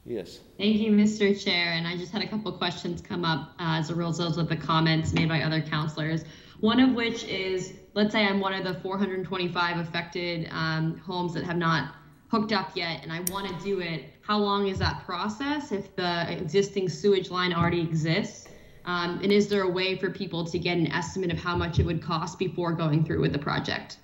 Yes. Thank you, Mr. Chair. And I just had a couple of questions come up as a result of the comments made by other councilors. One of which is, let's say I'm one of the 425 affected homes that have not hooked up yet, and I want to do it. How long is that process if the existing sewage line already exists? And is there a way for people to get an estimate of how much it would cost before going through with the project?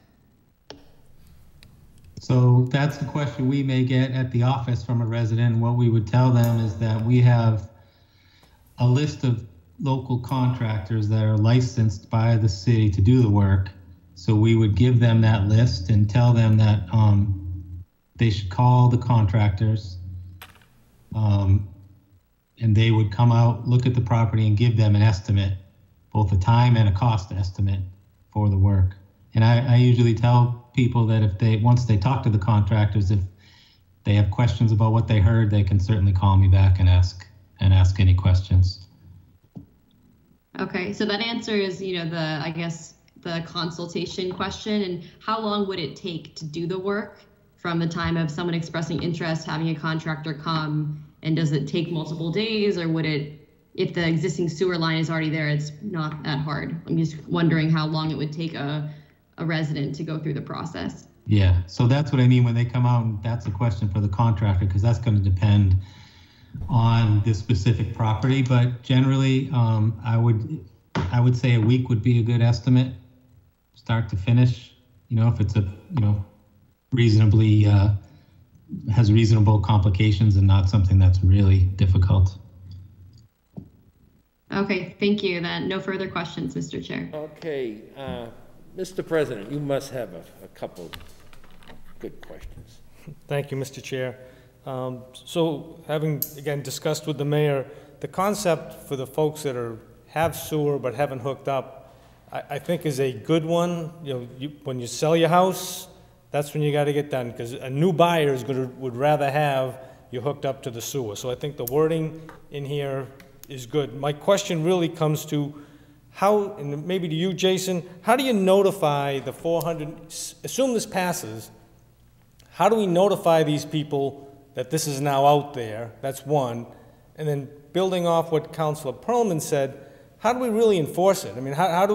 So that's the question we may get at the office from a resident. What we would tell them is that we have a list of local contractors that are licensed by the city to do the work. So we would give them that list and tell them that they should call the contractors, and they would come out, look at the property, and give them an estimate, both a time and a cost estimate for the work. And I usually tell people that once they talk to the contractors, if they have questions about what they heard, they can certainly call me back and ask any questions. Okay, so that answers, you know, I guess the consultation question. And how long would it take to do the work from the time of someone expressing interest, having a contractor come? And does it take multiple days, or would it, if the existing sewer line is already there, it's not that hard? I'm just wondering how long it would take a resident to go through the process. Yeah, so that's what I mean when they come out, and that's a question for the contractor, because that's going to depend on this specific property. But generally, I would say a week would be a good estimate, start to finish. You know, if it's reasonably has reasonable complications and not something that's really difficult. Okay, thank you. Then no further questions, Mr. Chair. Okay, Mr. President, you must have a couple good questions. Thank you, Mr. Chair. So having, again, discussed with the mayor, the concept for the folks that have sewer but haven't hooked up, I think is a good one. You know, when you sell your house, that's when you got to get done, because a new buyer would rather have you hooked up to the sewer. So I think the wording in here is good. My question really comes to how, and maybe to you, Jason, how do you notify the 400, assume this passes, how do we notify these people that this is now out there? That's one. And then building off what Councilor Perlman said, how do we really enforce it? I mean, how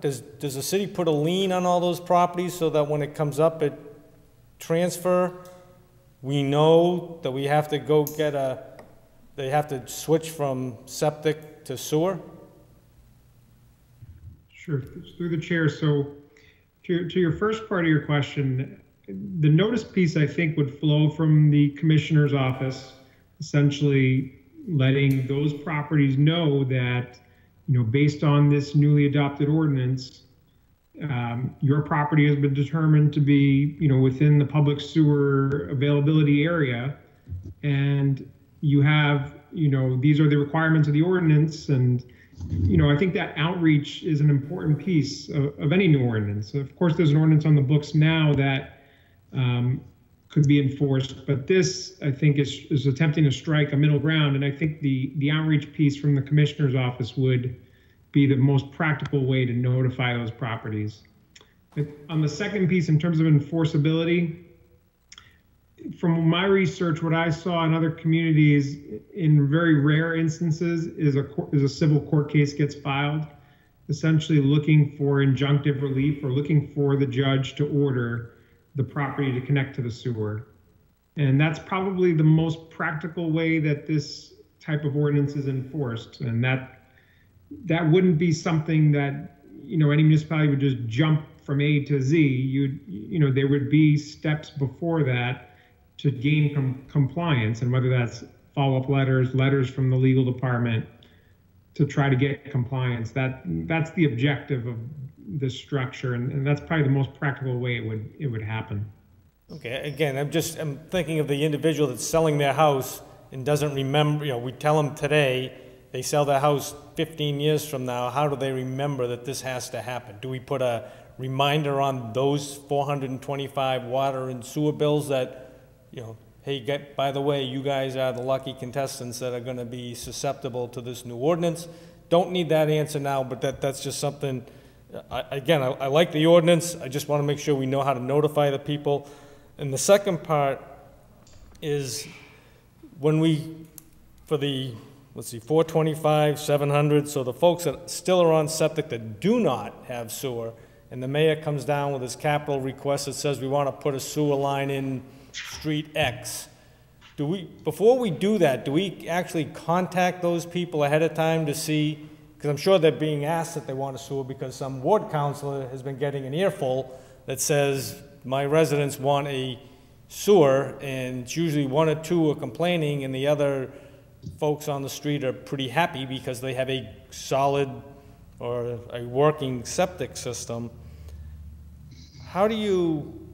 does the city put a lien on all those properties so that when it comes up at transfer, we know that we have to go get they have to switch from septic to sewer? Sure, through the chair. So to your first part of your question, the notice piece, I think, would flow from the commissioner's office, essentially letting those properties know that, you know, based on this newly adopted ordinance, your property has been determined to be, you know, within the public sewer availability area, and you have, you know, these are the requirements of the ordinance. And, you know, I think that outreach is an important piece of any new ordinance. Of course, there's an ordinance on the books now that could be enforced, but this, I think, is attempting to strike a middle ground. And I think the outreach piece from the commissioner's office would be the most practical way to notify those properties. But on the second piece, in terms of enforceability, from my research, what I saw in other communities, in very rare instances, is a civil court case gets filed, essentially looking for injunctive relief or looking for the judge to order the property to connect to the sewer. And that's probably the most practical way that this type of ordinance is enforced. And that wouldn't be something that, any municipality would just jump from A to Z. There would be steps before that to gain compliance, and whether that's follow-up letters from the legal department to try to get compliance. That's the objective of this structure, and that's probably the most practical way it would happen. Okay, again, I'm thinking of the individual that's selling their house and doesn't remember, we tell them today, they sell their house 15 years from now, how do they remember that this has to happen? Do we put a reminder on those 425 water and sewer bills that, hey, by the way, you guys are the lucky contestants that are going to be susceptible to this new ordinance? Don't need that answer now, but that's just something, I like the ordinance. I just want to make sure we know how to notify the people. And the second part is when for the, 425, 700, so the folks that still are on septic that do not have sewer, and the mayor comes down with his capital request that says we want to put a sewer line in street X. Before we do that, do we actually contact those people ahead of time to see, because I'm sure they're being asked that they want a sewer because some ward councilor has been getting an earful that says, my residents want a sewer, and it's usually one or two are complaining and the other folks on the street are pretty happy because they have a solid or a working septic system. How do you,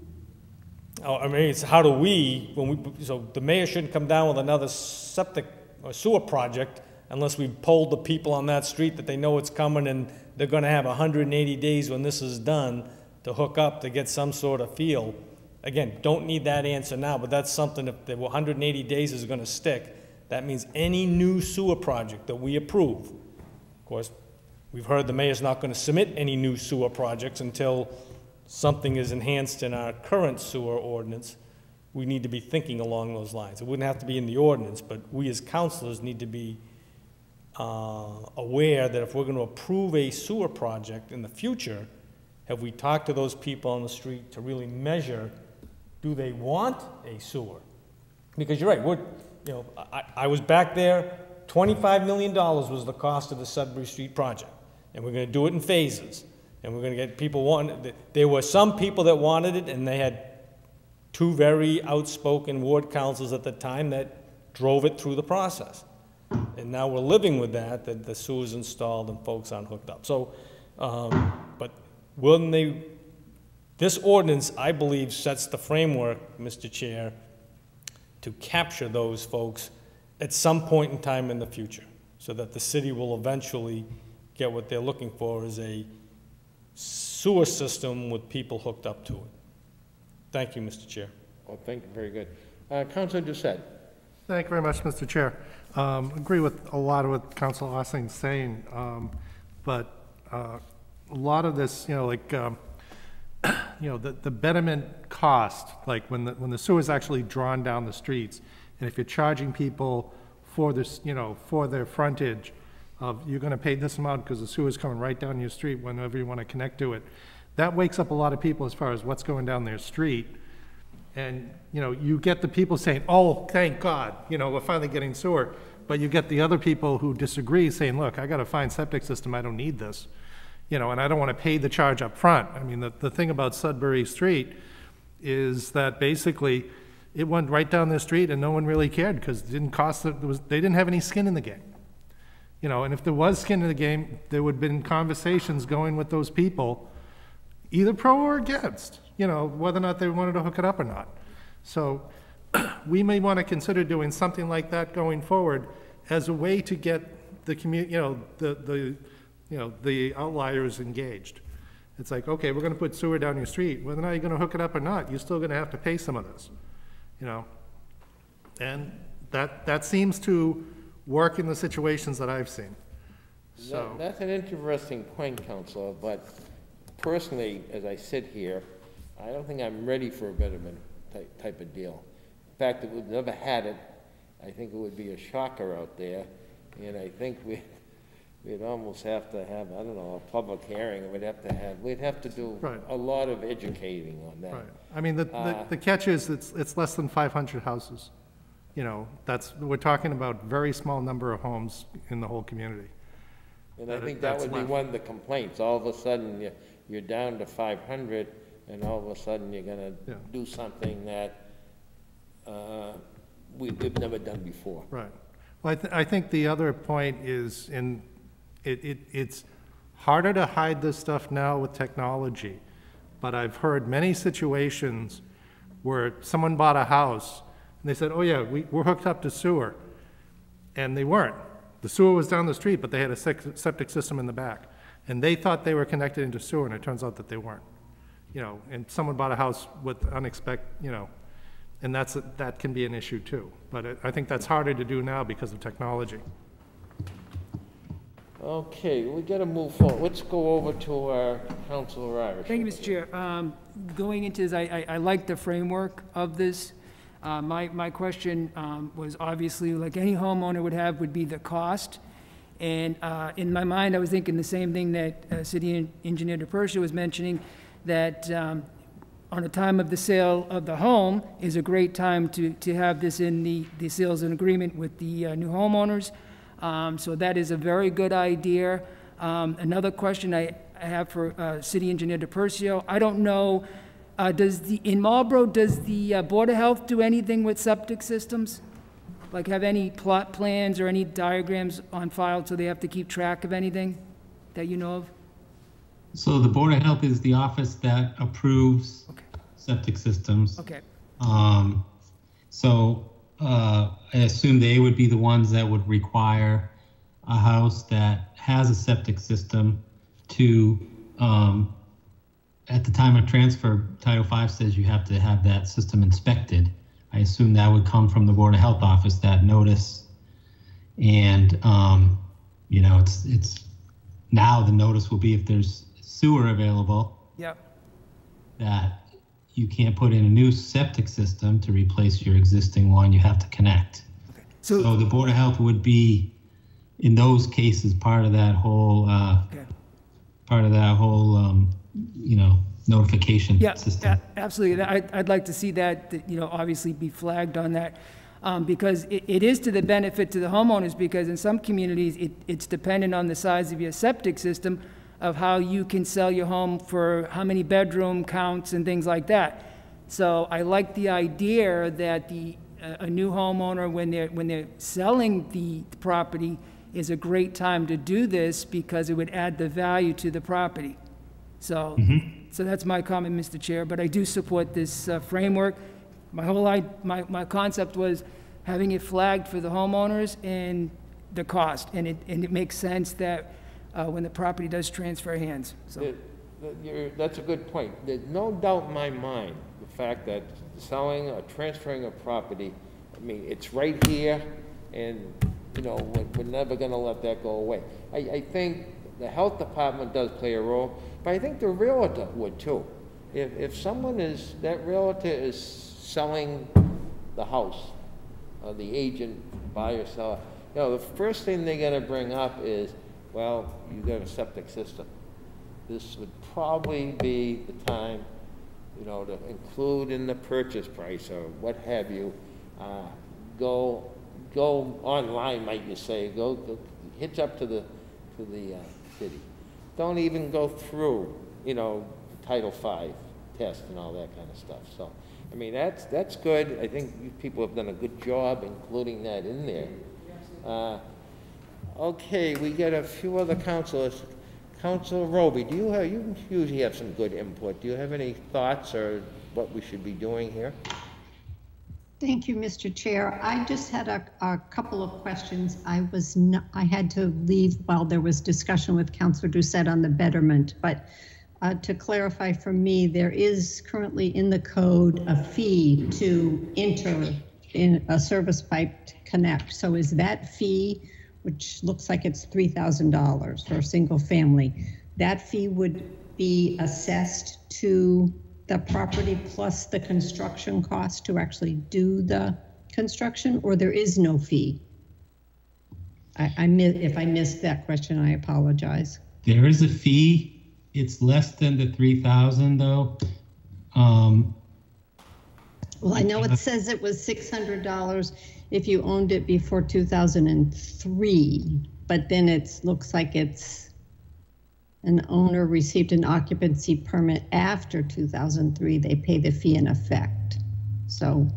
how do we, so the mayor shouldn't come down with another septic or sewer project unless we polled the people on that street that they know it's coming and they're going to have 180 days when this is done to hook up to get some sort of feel. Again, don't need that answer now, but that's something, if the 180 days is going to stick, that means any new sewer project that we approve, of course, we've heard the mayor's not going to submit any new sewer projects until something is enhanced in our current sewer ordinance. We need to be thinking along those lines. It wouldn't have to be in the ordinance, but we as councilors need to be aware that if we're going to approve a sewer project in the future, have we talked to those people on the street to really measure, do they want a sewer? Because you're right, I was back there, $25 million was the cost of the Sudbury Street project. And we're going to do it in phases. And we're going to get people wanting, there were some people that wanted it, and they had two very outspoken ward councils at the time that drove it through the process. And now we're living with that the sewer's installed and folks aren't hooked up. So, but this ordinance, I believe, sets the framework, Mr. Chair, to capture those folks at some point in time in the future, so that the city will eventually get what they're looking for, is a sewer system with people hooked up to it. Thank you, Mr. Chair. Well, thank you, very good. Councilor Doucette. Thank you very much, Mr. Chair. Agree with a lot of what Councilor Ossing's saying, but a lot of this, the betterment cost, like when the sewer is actually drawn down the streets, and if you're charging people for this, for their frontage, you're going to pay this amount because the sewer is coming right down your street whenever you want to connect to it. That wakes up a lot of people as far as what's going down their street. And, you get the people saying, oh, thank God, we're finally getting sewer. But you get the other people who disagree saying, look, I got a fine septic system, I don't need this. And I don't want to pay the charge up front. I mean, the thing about Sudbury Street is that basically it went right down their street and no one really cared because it didn't cost, they didn't have any skin in the game. And if there was skin in the game, there would have been conversations going with those people, either pro or against, whether or not they wanted to hook it up or not. So we may want to consider doing something like that going forward as a way to get the community, the outliers engaged. It's like, okay, we're going to put sewer down your street. Whether or not you're going to hook it up or not, you're still going to have to pay some of this, And that seems to work in the situations that I've seen. So that's an interesting point, Councilor, but personally, as I sit here, I don't think I'm ready for a betterment type of deal. In fact, if we've never had it, I think it would be a shocker out there, and I think we'd almost have to have, I don't know, a public hearing. We'd have to do Right. a lot of educating on that. Right. I mean, the catch is it's less than 500 houses. You know, we're talking about very small number of homes in the whole community. And I think that would be one of the complaints. All of a sudden, you're down to 500, and all of a sudden, you're gonna do something that we've never done before. Right. Well, I think the other point is it's harder to hide this stuff now with technology, but I've heard many situations where someone bought a house, and they said, oh yeah, we're hooked up to sewer, and they weren't. The sewer was down the street, but they had a septic system in the back, and they thought they were connected into sewer, and it turns out that they weren't. You know, and someone bought a house with unexpected, you know, and that can be an issue too. But I think that's harder to do now because of technology. Okay, we gotta move forward. Let's go over to our Councilor Irish. Thank you, Mr. Chair. Going into this, I like the framework of this. My question was obviously, like any homeowner would have, would be the cost. And in my mind, I was thinking the same thing that City Engineer DePersia was mentioning, that on the time of the sale of the home is a great time to have this in the sales and agreement with the new homeowners. So that is a very good idea. Another question I have for City Engineer DePersia, I don't know, in Marlborough, does the Board of Health do anything with septic systems? Like have any plot plans or any diagrams on file so they have to keep track of anything that you know of? So the Board of Health is the office that approves septic systems. Okay. I assume they would be the ones that would require a house that has a septic system to, at the time of transfer, Title V says you have to have that system inspected. I assume that would come from the Board of Health office, that notice. And, you know, it's now the notice will be if there's sewer available. Yep. That you can't put in a new septic system to replace your existing one, you have to connect. Okay. So the Board of Health would be, in those cases, part of that whole, you know, notification system. Absolutely. I'd like to see that, you know, obviously be flagged on that. Because it is to the benefit to the homeowners, because in some communities, it's dependent on the size of your septic system of how you can sell your home for how many bedroom counts and things like that. So I like the idea that a new homeowner, when they're selling the property, is a great time to do this because it would add the value to the property. So, so that's my comment, Mr. Chair. But I do support this framework. My concept was having it flagged for the homeowners and the cost, and it makes sense that when the property does transfer hands. So that's a good point. There's no doubt in my mind the fact that selling or transferring a property, I mean, it's right here, and you know we're never going to let that go away. I think the health department does play a role, but I think the realtor would too. If that realtor is selling the house, the agent, buyer, seller, you know, the first thing they're going to bring up is, well, you got a septic system. This would probably be the time, you know, to include in the purchase price or what have you. Go online, might you say? Go hitch up to the city. Don't even go through, you know, Title V test and all that kind of stuff. So, I mean, that's good. I think you people have done a good job including that in there. Okay, we got a few other councilors. Councilor Roby, you usually have some good input. Do you have any thoughts or what we should be doing here? Thank you, Mr. Chair. I just had a couple of questions. I had to leave while there was discussion with Councilor Doucette on the betterment, but to clarify for me, there is currently in the code a fee to enter in a service pipe to connect. So is that fee, which looks like it's $3,000 for a single family, that fee would be assessed to the property plus the construction cost to actually do the construction, or there is no fee? If I missed that question, I apologize. There is a fee. It's less than the 3,000 though. Well, I know it says it was $600 if you owned it before 2003, but then it looks like it's an owner received an occupancy permit after 2003, they pay the fee in effect. So.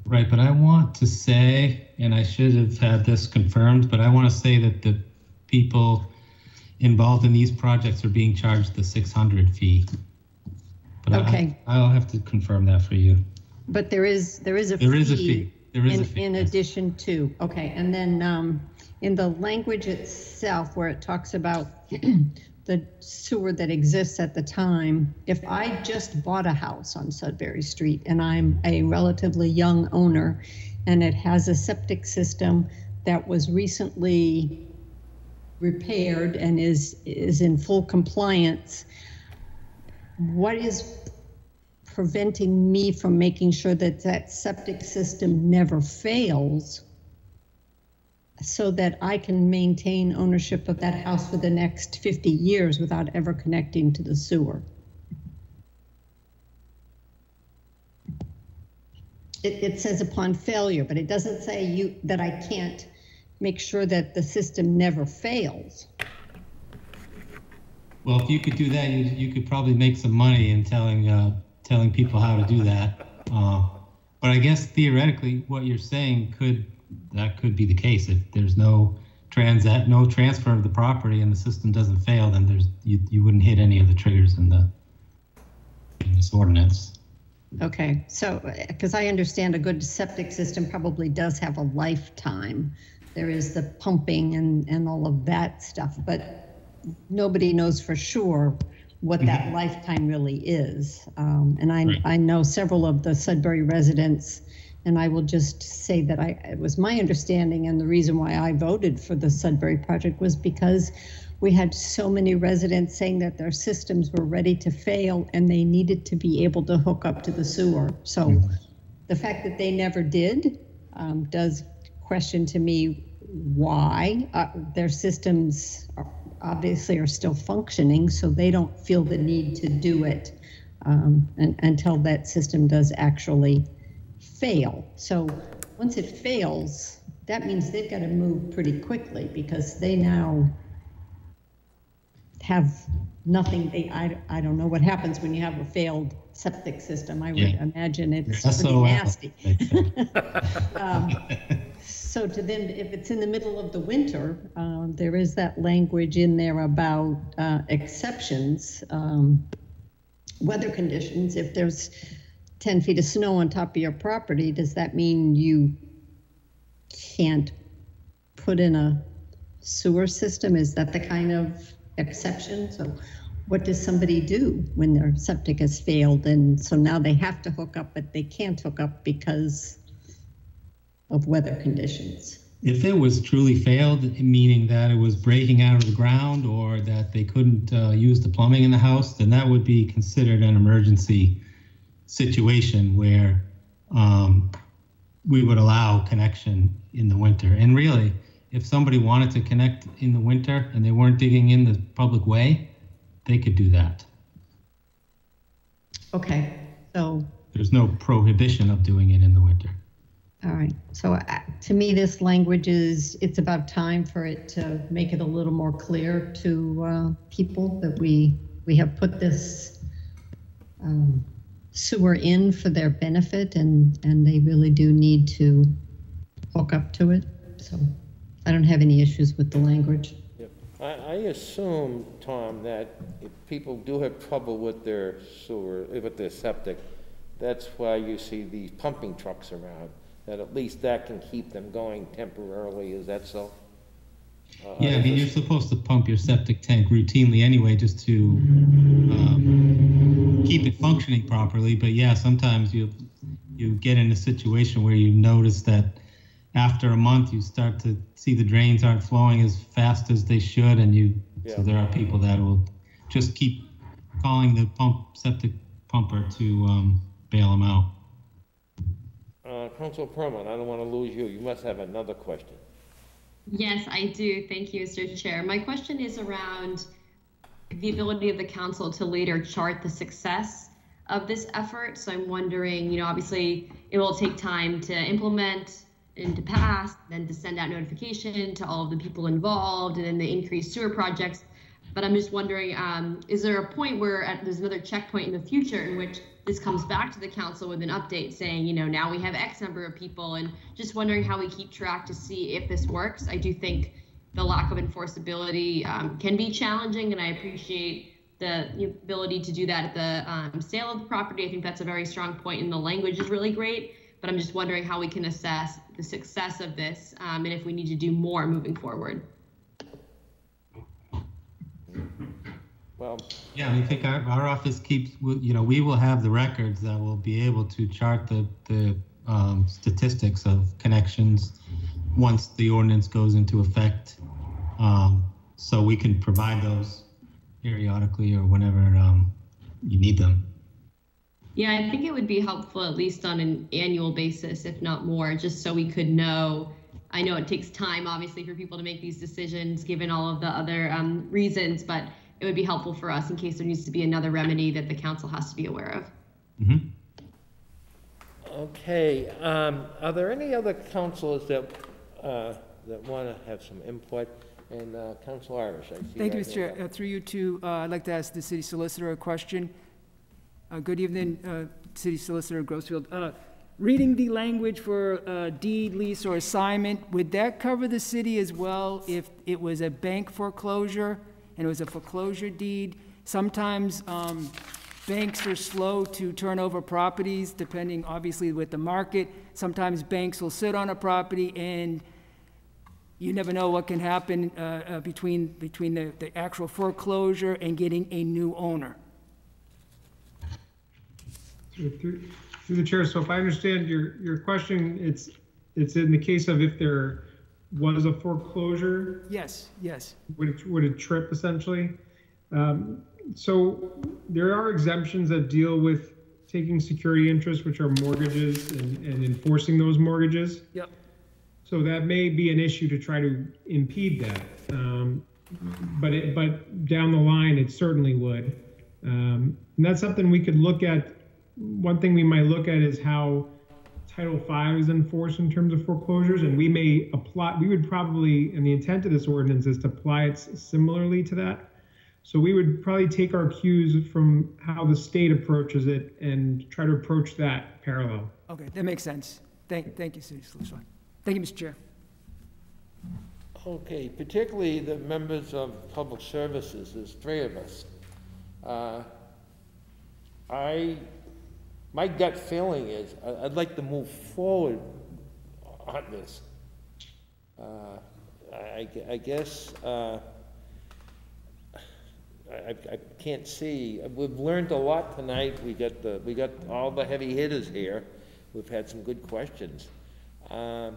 Right, but I want to say, and I should have had this confirmed, but I want to say that the people involved in these projects are being charged the 600 fee. But okay. I'll have to confirm that for you. But there is a fee. There is a fee. There is a fee. In addition to, okay, and then in the language itself where it talks about the sewer that exists at the time, if I just bought a house on Sudbury Street and I'm a relatively young owner and it has a septic system that was recently repaired and is in full compliance, what is preventing me from making sure that that septic system never fails so that I can maintain ownership of that house for the next 50 years without ever connecting to the sewer? It says upon failure, but it doesn't say that I can't make sure that the system never fails. Well, if you could do that, you could probably make some money in telling people how to do that. But I guess theoretically, what you're saying could be the case. If there's no transfer of the property and the system doesn't fail, then you wouldn't hit any of the triggers in this ordinance. Okay, so because I understand a good septic system probably does have a lifetime. There is the pumping and all of that stuff, but nobody knows for sure what that lifetime really is. And I know several of the Sudbury residents, and I will just say that it was my understanding, and the reason why I voted for the Sudbury project was because we had so many residents saying that their systems were ready to fail and they needed to be able to hook up to the sewer. So the fact that they never did does question to me why their systems obviously are still functioning, so they don't feel the need to do it until that system does actually fail. So once it fails, that means they've got to move pretty quickly because they now have nothing. I don't know what happens when you have a failed septic system. I would imagine it's pretty nasty. So to them, if it's in the middle of the winter, there is that language in there about exceptions, weather conditions. If there's 10 feet of snow on top of your property, does that mean you can't put in a sewer system? Is that the kind of exception? So what does somebody do when their septic has failed and so now they have to hook up, but they can't hook up because of weather conditions? If it was truly failed, meaning that it was breaking out of the ground or that they couldn't use the plumbing in the house, then that would be considered an emergency situation where we would allow connection in the winter. And really, if somebody wanted to connect in the winter and they weren't digging in the public way, they could do that. Okay, so there's no prohibition of doing it in the winter. All right, so to me, this language it's about time for it to make it a little more clear to people that we have put this sewer in for their benefit and they really do need to hook up to it. So I don't have any issues with the language. Yep. I assume, Tom, that if people do have trouble with their sewer, with their septic, that's why you see these pumping trucks around, that at least that can keep them going temporarily. Is that so? Yeah, I mean, you're supposed to pump your septic tank routinely anyway, just to keep it functioning properly. But yeah, sometimes you get in a situation where you notice that after a month you start to see the drains aren't flowing as fast as they should, and so there are people that will just keep calling the septic pumper to bail them out. Councilor Perlman, I don't want to lose you. You must have another question. Yes, I do. Thank you, Mr. Chair. My question is around the ability of the council to later chart the success of this effort. So I'm wondering, obviously it will take time to implement and to pass, then to send out notification to all of the people involved, and then the increased sewer projects. But I'm just wondering, is there a point where there's another checkpoint in the future in which this comes back to the council with an update saying, now we have X number of people, and just wondering how we keep track to see if this works. I do think the lack of enforceability can be challenging, and I appreciate the ability to do that at the sale of the property. I think that's a very strong point, and the language is really great, but I'm just wondering how we can assess the success of this and if we need to do more moving forward. Well, yeah, I think our office keeps, we will have the records that will be able to chart the statistics of connections once the ordinance goes into effect. So we can provide those periodically or whenever you need them. Yeah, I think it would be helpful at least on an annual basis, if not more, just so we could know. I know it takes time, obviously, for people to make these decisions, given all of the other reasons, but it would be helpful for us in case there needs to be another remedy that the council has to be aware of. Mm-hmm. Okay, are there any other councilors that want to have some input? And Council Irish, I see. Thank you, Mr. Chair. Through you two, I'd like to ask the city solicitor a question. Good evening, City Solicitor Grossfield. Reading the language for deed, lease, or assignment, would that cover the city as well if it was a bank foreclosure and it was a foreclosure deed? Sometimes banks are slow to turn over properties, depending obviously with the market. Sometimes banks will sit on a property and you never know what can happen between the actual foreclosure and getting a new owner. Through the chair, so if I understand your question, it's in the case of if there was a foreclosure. Yes, yes. Would it trip essentially? So there are exemptions that deal with taking security interests, which are mortgages, and enforcing those mortgages. Yep. So that may be an issue to try to impede that. But down the line, it certainly would. And that's something we could look at. One thing we might look at is how Title V is enforced in terms of foreclosures, and we may apply, we would probably, and the intent of this ordinance is to apply it similarly to that. So we would probably take our cues from how the state approaches it and try to approach that parallel. Okay, that makes sense. Thank you, City Solicitor. Thank you, Mr. Chair. Okay, particularly the members of Public Services, there's 3 of us. My gut feeling is I'd like to move forward on this. I guess I can't see. We've learned a lot tonight. We got all the heavy hitters here. We've had some good questions. I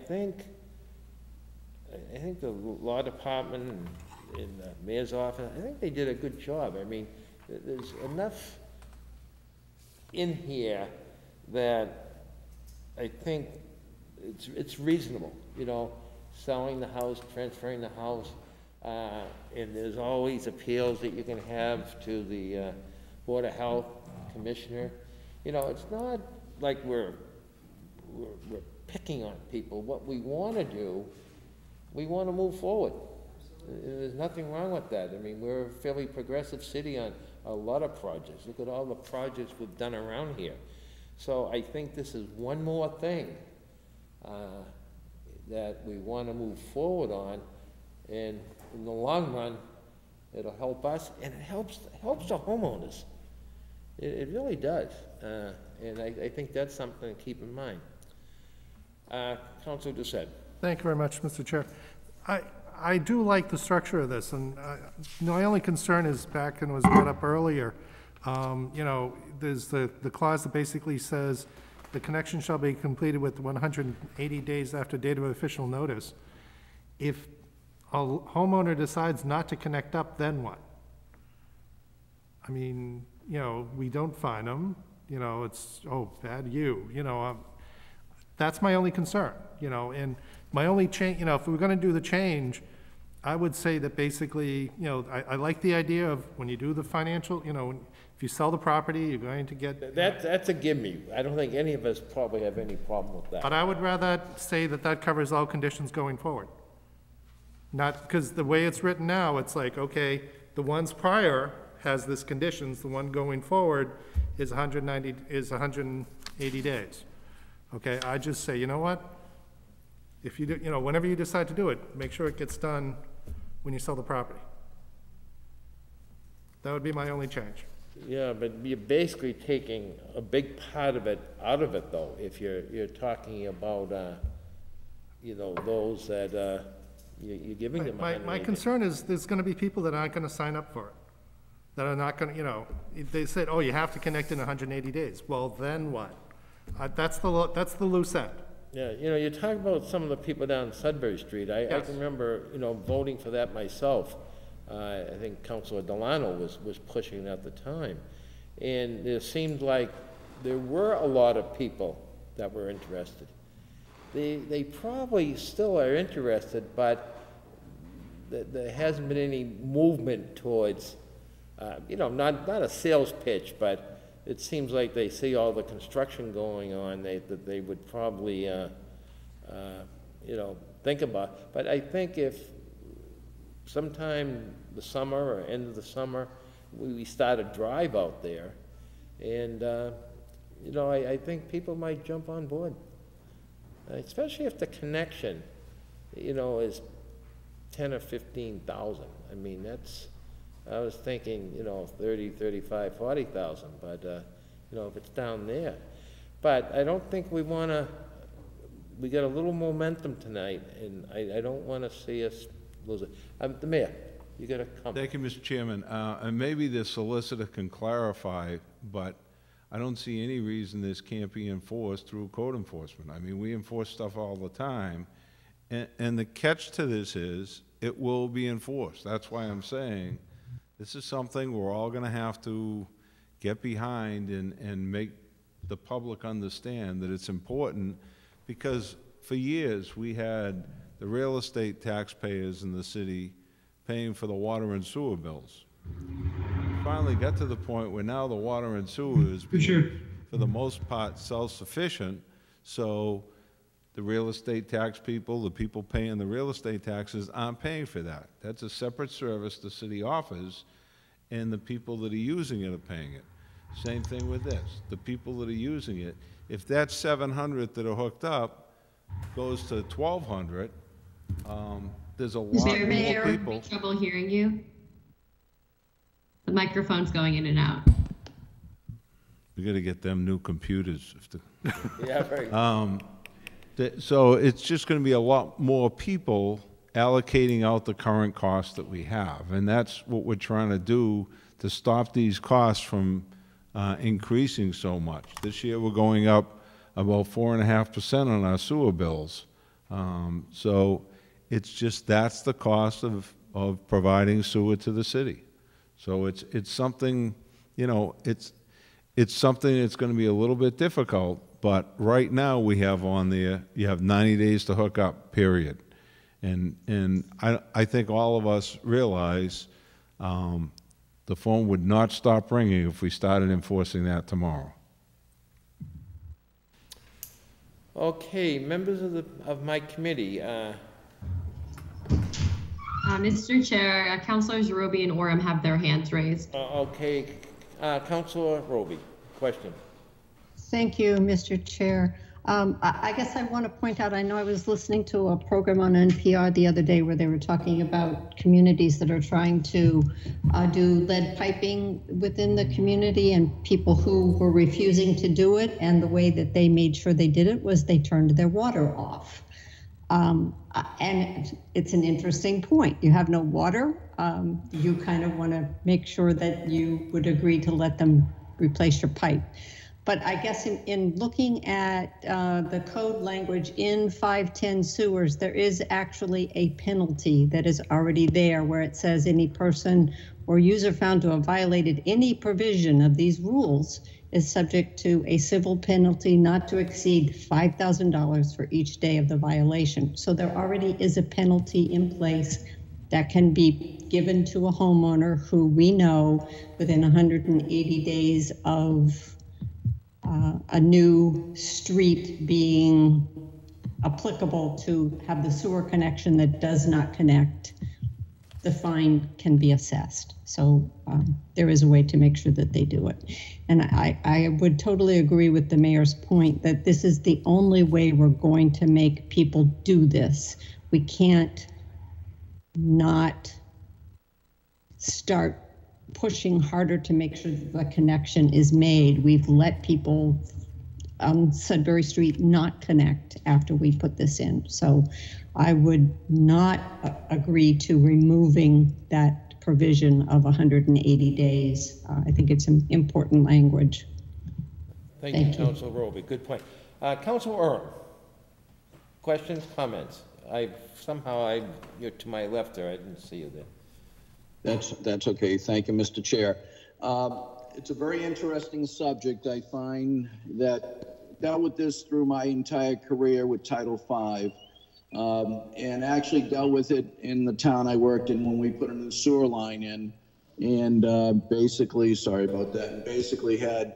think the law department and the mayor's office, I think they did a good job. I mean, there's enough in here that I think it's reasonable, selling the house, transferring the house, and there's always appeals that you can have to the Board of Health Commissioner. It's not like we're picking on people. What we want to do, we want to move forward. There's nothing wrong with that. I mean, we're a fairly progressive city on a lot of projects. Look at all the projects we've done around here. So I think this is one more thing that we want to move forward on, and in the long run, it'll help us, and it helps the homeowners. It really does, and I think that's something to keep in mind. Councilor Doucette. Thank you very much, Mr. Chair. I do like the structure of this, and my only concern is back and was brought up earlier. There's the clause that basically says the connection shall be completed with 180 days after date of official notice. If a homeowner decides not to connect up, then what? I mean, we don't fine them. It's, oh, bad you. That's my only concern, and my only change, if we were gonna do the change, I would say that basically, I like the idea of when you do the financial, if you sell the property, you're going to get. That's a gimme. I don't think any of us probably have any problem with that. But I would rather say that that covers all conditions going forward. Not, because the way it's written now, it's like, okay, the ones prior has this conditions, the one going forward is 180 days. Okay, I just say, you know what? If you do, whenever you decide to do it, make sure it gets done when you sell the property. That would be my only change. Yeah, but you're basically taking a big part of it out of it, though, if you're talking about, those that, you're giving them. My concern is there's gonna be people that aren't gonna sign up for it. That are not gonna, if they said, oh, you have to connect in 180 days. Well, then what? That's the loose end. Yeah, you talk about some of the people down Sudbury Street. I Yes. can remember, voting for that myself. I think Councilor Delano was pushing it at the time. And it seemed like there were a lot of people that were interested. They probably still are interested, but there hasn't been any movement towards, not a sales pitch, but it seems like they see all the construction going on, that they would probably, think about. But I think if sometime the summer or end of the summer, we start a drive out there, and, I think people might jump on board. Especially if the connection, is 10 or 15,000. I mean, I was thinking, 30, 35, 40,000, but, if it's down there. But I don't think we got a little momentum tonight, and I don't want to see us lose it. The Mayor, you got to come. Thank you, Mr. Chairman. And maybe the solicitor can clarify, but I don't see any reason this can't be enforced through code enforcement. I mean, we enforce stuff all the time, and the catch to this is it will be enforced. That's why I'm saying this is something we're all going to have to get behind and make the public understand that it's important, because for years we had the real estate taxpayers in the city paying for the water and sewer bills. Finally got to the point where now the water and sewer is being, for the most part, self-sufficient, so the real estate tax people, the people paying the real estate taxes, aren't paying for that. That's a separate service the city offers, and the people that are using it are paying it. Same thing with this. The people that are using it, if that 700 that are hooked up goes to 1,200, there's a lot more Mayor, people. having trouble hearing you? The microphone's going in and out. We got to get them new computers. Yeah, right. So it's just going to be a lot more people allocating out the current costs that we have, and that's what we're trying to do to stop these costs from increasing so much. This year we're going up about 4.5% on our sewer bills. So it's just, that's the cost of providing sewer to the city. So it's something, it's something that's going to be a little bit difficult, but right now we have on there, you have 90 days to hook up, period. And I think all of us realize the phone would not stop ringing if we started enforcing that tomorrow. Okay, members of my committee. Mr. Chair, Councilors Roby and Oram have their hands raised. Okay, Councilor Roby, question. Thank you, Mr. Chair. I guess I want to point out, I know I was listening to a program on NPR the other day where they were talking about communities that are trying to do lead piping within the community, and people who were refusing to do it, and the way that they made sure they did it was they turned their water off. And it's an interesting point. You have no water. You kind of want to make sure that you would agree to let them replace your pipe. But I guess in looking at the code language in 510 sewers, there is actually a penalty that is already there where it says any person or user found to have violated any provision of these rules is subject to a civil penalty not to exceed $5,000 for each day of the violation. So there already is a penalty in place that can be given to a homeowner who we know within 180 days of a new street being applicable to have the sewer connection that does not connect, the fine can be assessed. So there is a way to make sure that they do it. And I would totally agree with the mayor's point that this is the only way we're going to make people do this. We can't not start pushing harder to make sure that the connection is made. We've let people on Sudbury Street not connect after we put this in. So I would not agree to removing that provision of 180 days. I think it's an important language. Thank you, Councilor Roby. Good point. Councilor Earl, questions, comments? You're to my left there. I didn't see you there. That's okay. Thank you, Mr. Chair. It's a very interesting subject. I find that dealt with this through my entire career with Title V, and actually dealt with it in the town I worked in when we put a new sewer line in, and basically, sorry about that, and basically had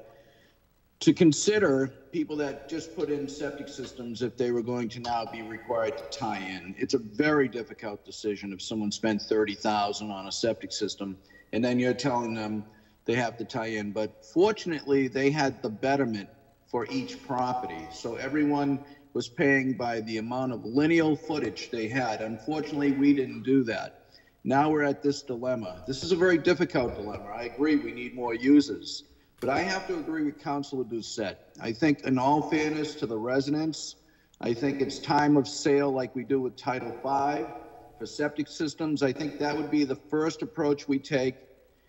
to consider people that just put in septic systems if they were going to now be required to tie in. It's a very difficult decision if someone spent $30,000 on a septic system and then you're telling them they have to tie in. But fortunately, they had the betterment for each property. So everyone was paying by the amount of lineal footage they had. Unfortunately, we didn't do that. Now we're at this dilemma. This is a very difficult dilemma. I agree we need more users. But I have to agree with Councilor Doucette. I think in all fairness to the residents, I think it's time of sale like we do with Title V for septic systems. I think that would be the first approach we take.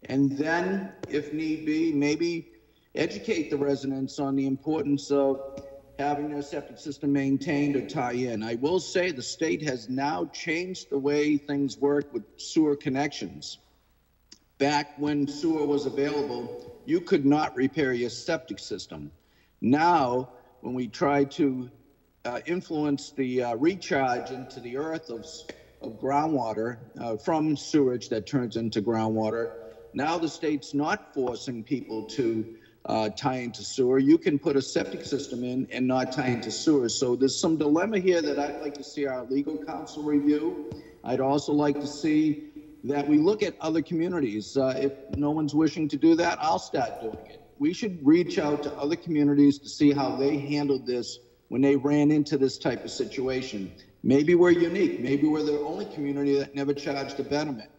And then, if need be, maybe educate the residents on the importance of having their septic system maintained or tie in. I will say the state has now changed the way things work with sewer connections. Back when sewer was available, you could not repair your septic system. Now, when we try to influence the recharge into the earth of groundwater from sewage that turns into groundwater, now the state's not forcing people to tie into sewer. You can put a septic system in and not tie into sewer. So there's some dilemma here that I'd like to see our legal counsel review. I'd also like to see that we look at other communities. If no one's wishing to do that, I'll start doing it. We should reach out to other communities to see how they handled this when they ran into this type of situation. Maybe we're unique. Maybe we're the only community that never charged a betterment.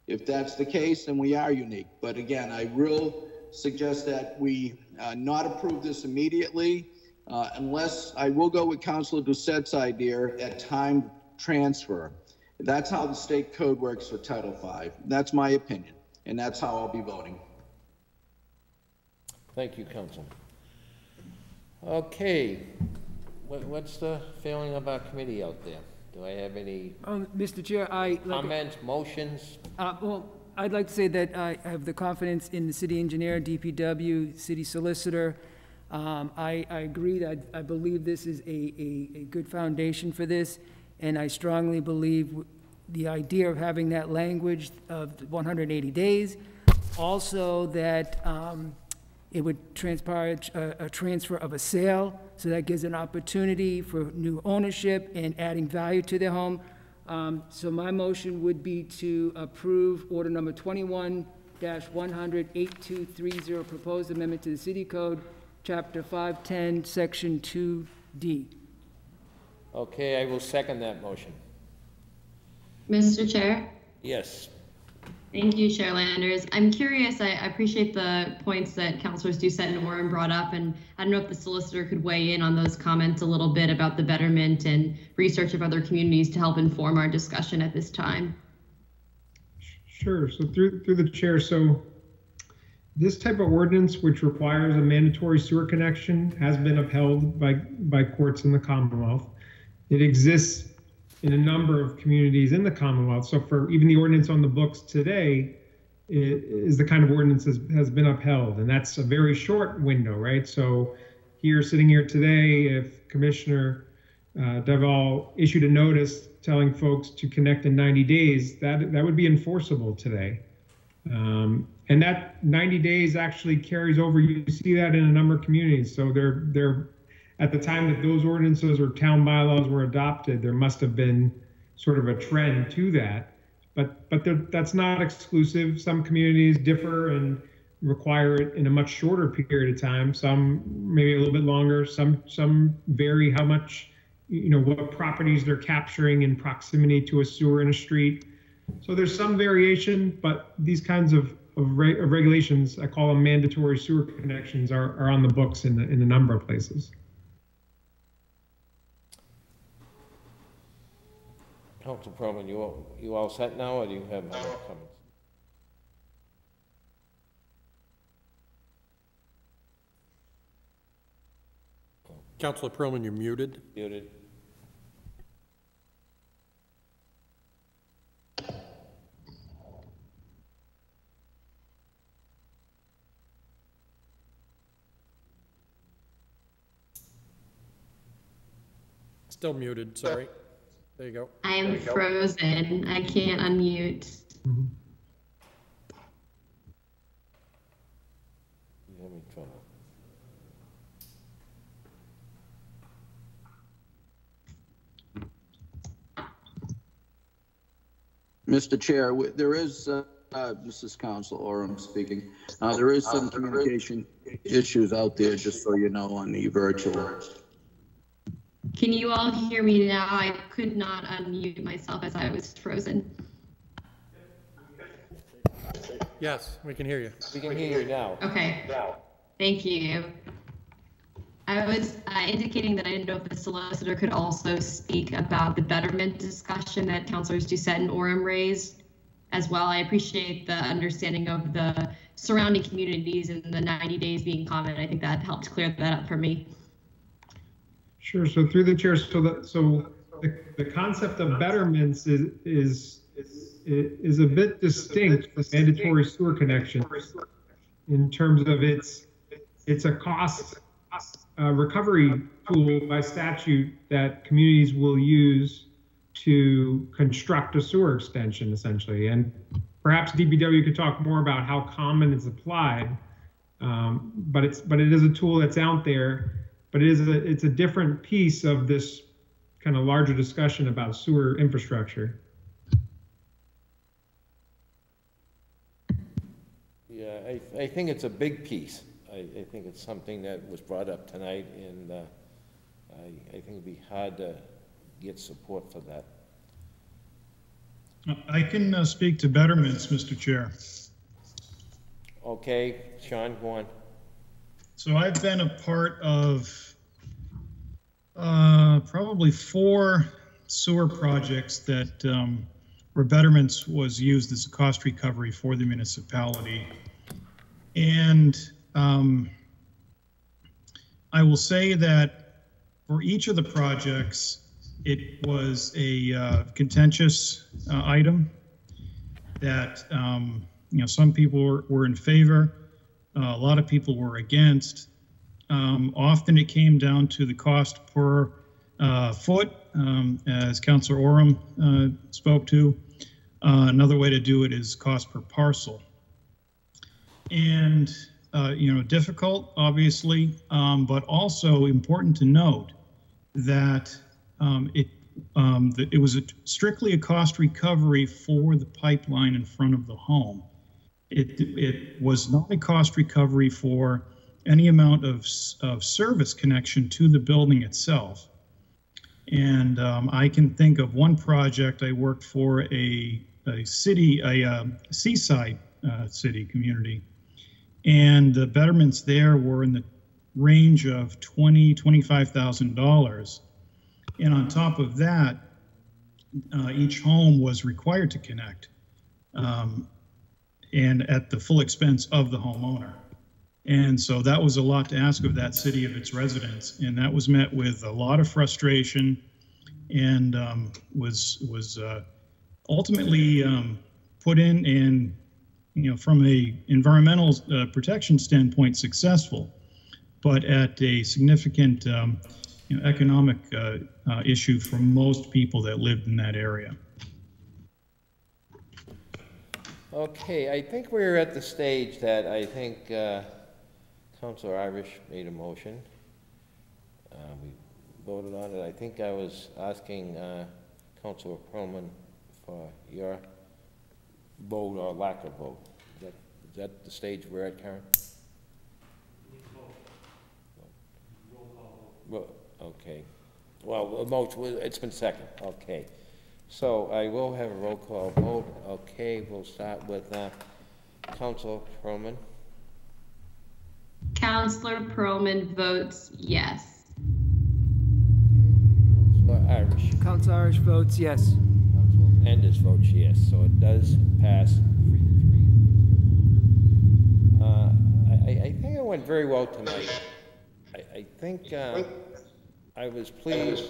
If that's the case, then we are unique. But again, I will suggest that we not approve this immediately, unless I will go with Councilor Doucette's idea at time transfer. That's how the state code works for Title V. That's my opinion, and that's how I'll be voting. Thank you, Council. Okay, what's the feeling of our committee out there? Do I have any Mr. Chair, comments, motions? Well, I'd like to say that I have the confidence in the city engineer, DPW, city solicitor. I agree that I believe this is a good foundation for this. And I strongly believe the idea of having that language of 180 days, also that it would transpire a transfer of a sale, so that gives an opportunity for new ownership and adding value to their home. So my motion would be to approve order number 21-100-8230, proposed amendment to the city code, chapter 510, section 2D. Okay, I will second that motion. Mr. Chair? Yes. Thank you, Chair Landers. I'm curious, I appreciate the points that Councilors Doucette and Oren brought up, and I don't know if the solicitor could weigh in on those comments a little bit about the betterment and research of other communities to help inform our discussion at this time. Sure, so through the chair, so this type of ordinance, which requires a mandatory sewer connection, has been upheld by courts in the Commonwealth. It exists in a number of communities in the Commonwealth. So for even the ordinance on the books today is the kind of ordinance has been upheld, and that's a very short window, right? So sitting here today, if Commissioner Deval issued a notice telling folks to connect in 90 days, that would be enforceable today. And that 90 days actually carries over. You see that in a number of communities. So they're at the time that those ordinances or town bylaws were adopted, there must have been sort of a trend to that. But that's not exclusive. Some communities differ and require it in a much shorter period of time. Some maybe a little bit longer. Some vary how much, what properties they're capturing in proximity to a sewer in a street. So there's some variation, but these kinds of regulations, I call them mandatory sewer connections, are on the books in a number of places. Council Perlman, you all set now, or do you have other comments? Councilor Perlman, you're muted. Muted. Still muted, sorry. There you go. I am frozen. I can't unmute. You're having trouble. Mr. Chair, there is, this is Council Orem speaking. There is some communication issues out there, just so you know, on the virtual. Can you all hear me now? I could not unmute myself as I was frozen. Yes, we can hear you. We can hear you now. Okay. Thank you. I was indicating that I didn't know if the solicitor could also speak about the betterment discussion that Councilors Doucette and Orem raised as well. I appreciate the understanding of the surrounding communities and the 90 days being common. I think that helped clear that up for me. Sure. So through the chair, so the concept of betterments is a bit distinct from mandatory sewer connection in terms of it's a cost recovery tool by statute that communities will use to construct a sewer extension, essentially. And perhaps DPW could talk more about how common it's applied, but it is a tool that's out there. But it's a different piece of this kind of larger discussion about sewer infrastructure. Yeah, I think it's a big piece. I think it's something that was brought up tonight, and I think it'd be hard to get support for that. I can speak to betterments, Mr. Chair. Okay, Sean, go on. So I've been a part of probably 4 sewer projects that where betterments was used as a cost recovery for the municipality. And I will say that for each of the projects, it was a contentious item that some people were in favor. A lot of people were against. Often it came down to the cost per foot, as Councilor Orem spoke to. Another way to do it is cost per parcel. And, difficult, obviously, but also important to note that it was strictly a cost recovery for the pipeline in front of the home. It was not a cost recovery for any amount of service connection to the building itself. And I can think of one project I worked for a seaside city community, and the betterments there were in the range of $25,000. And on top of that, each home was required to connect, and at the full expense of the homeowner. And so that was a lot to ask of that city, of its residents, and that was met with a lot of frustration, and was ultimately put in and from a environmental protection standpoint, successful, but at a significant economic issue for most people that lived in that area. Okay, I think we're at the stage that I think Councilor Irish made a motion. We voted on it. I think I was asking Councilor Perlman for your vote or lack of vote. Is that the stage we're at, Karen? Well, okay. Well, a motion, it's been second. Okay. So I will have a roll call vote. Okay, we'll start with Councilor Perlman. Councilor Perlman votes yes. Councilor Irish. Councilor Irish votes yes. Councilor Landis votes yes, so it does pass 3-3. I think it went very well tonight. I think I was pleased.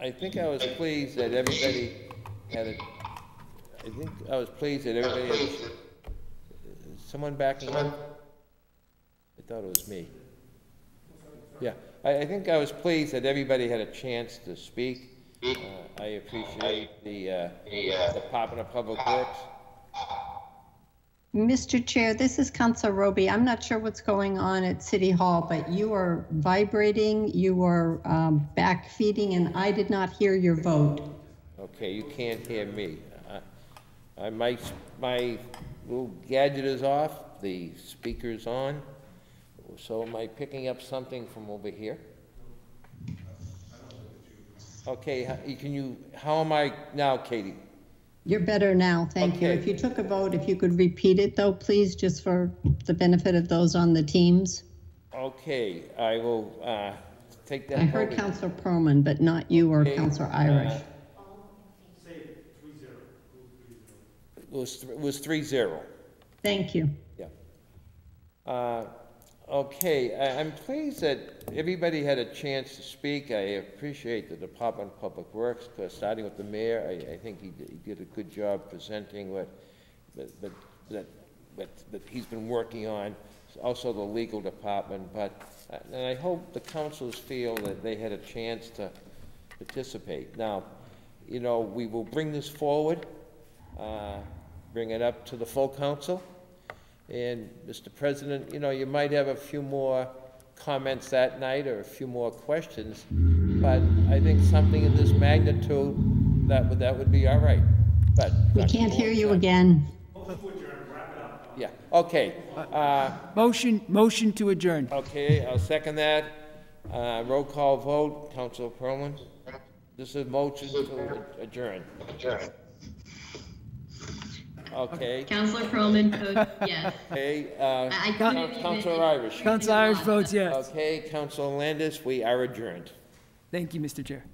I think I was pleased that everybody had a. I think I was pleased that everybody had. Is someone backing up? I thought it was me. Yeah, I think I was pleased that everybody had a chance to speak. I appreciate the Department of Public Works. Mr. Chair, this is Councilor Roby. I'm not sure what's going on at City Hall, but you are vibrating, you are back feeding, and I did not hear your vote. Okay, you can't hear me. My little gadget is off, the speaker's on. So am I picking up something from over here? Okay, how am I now, Katie? You're better now, thank you. If you took a vote, if you could repeat it though, please, just for the benefit of those on the teams. Okay, I will take that. I heard Councilor Perlman, but not you or Councilor Irish. It was 3-0. Thank you. Yeah. Okay, I'm pleased that everybody had a chance to speak. I appreciate the Department of Public Works, because starting with the mayor, I think he did a good job presenting what he's been working on. Also the legal department, and I hope the councilors feel that they had a chance to participate. Now, we will bring this forward, bring it up to the full council. And Mr. President, you might have a few more comments that night or a few more questions, but I think something in this magnitude, that would be all right. But we can't hear you again. Yeah, okay. Motion to adjourn. Okay, I'll second that. Roll call vote, Councilor Perlman. This is motion to adjourn. Okay. Councilor Perlman votes yes. Okay, Councilor Irish. Councilor Irish votes yes. Okay, Councilor Landis, we are adjourned. Thank you, Mr. Chair.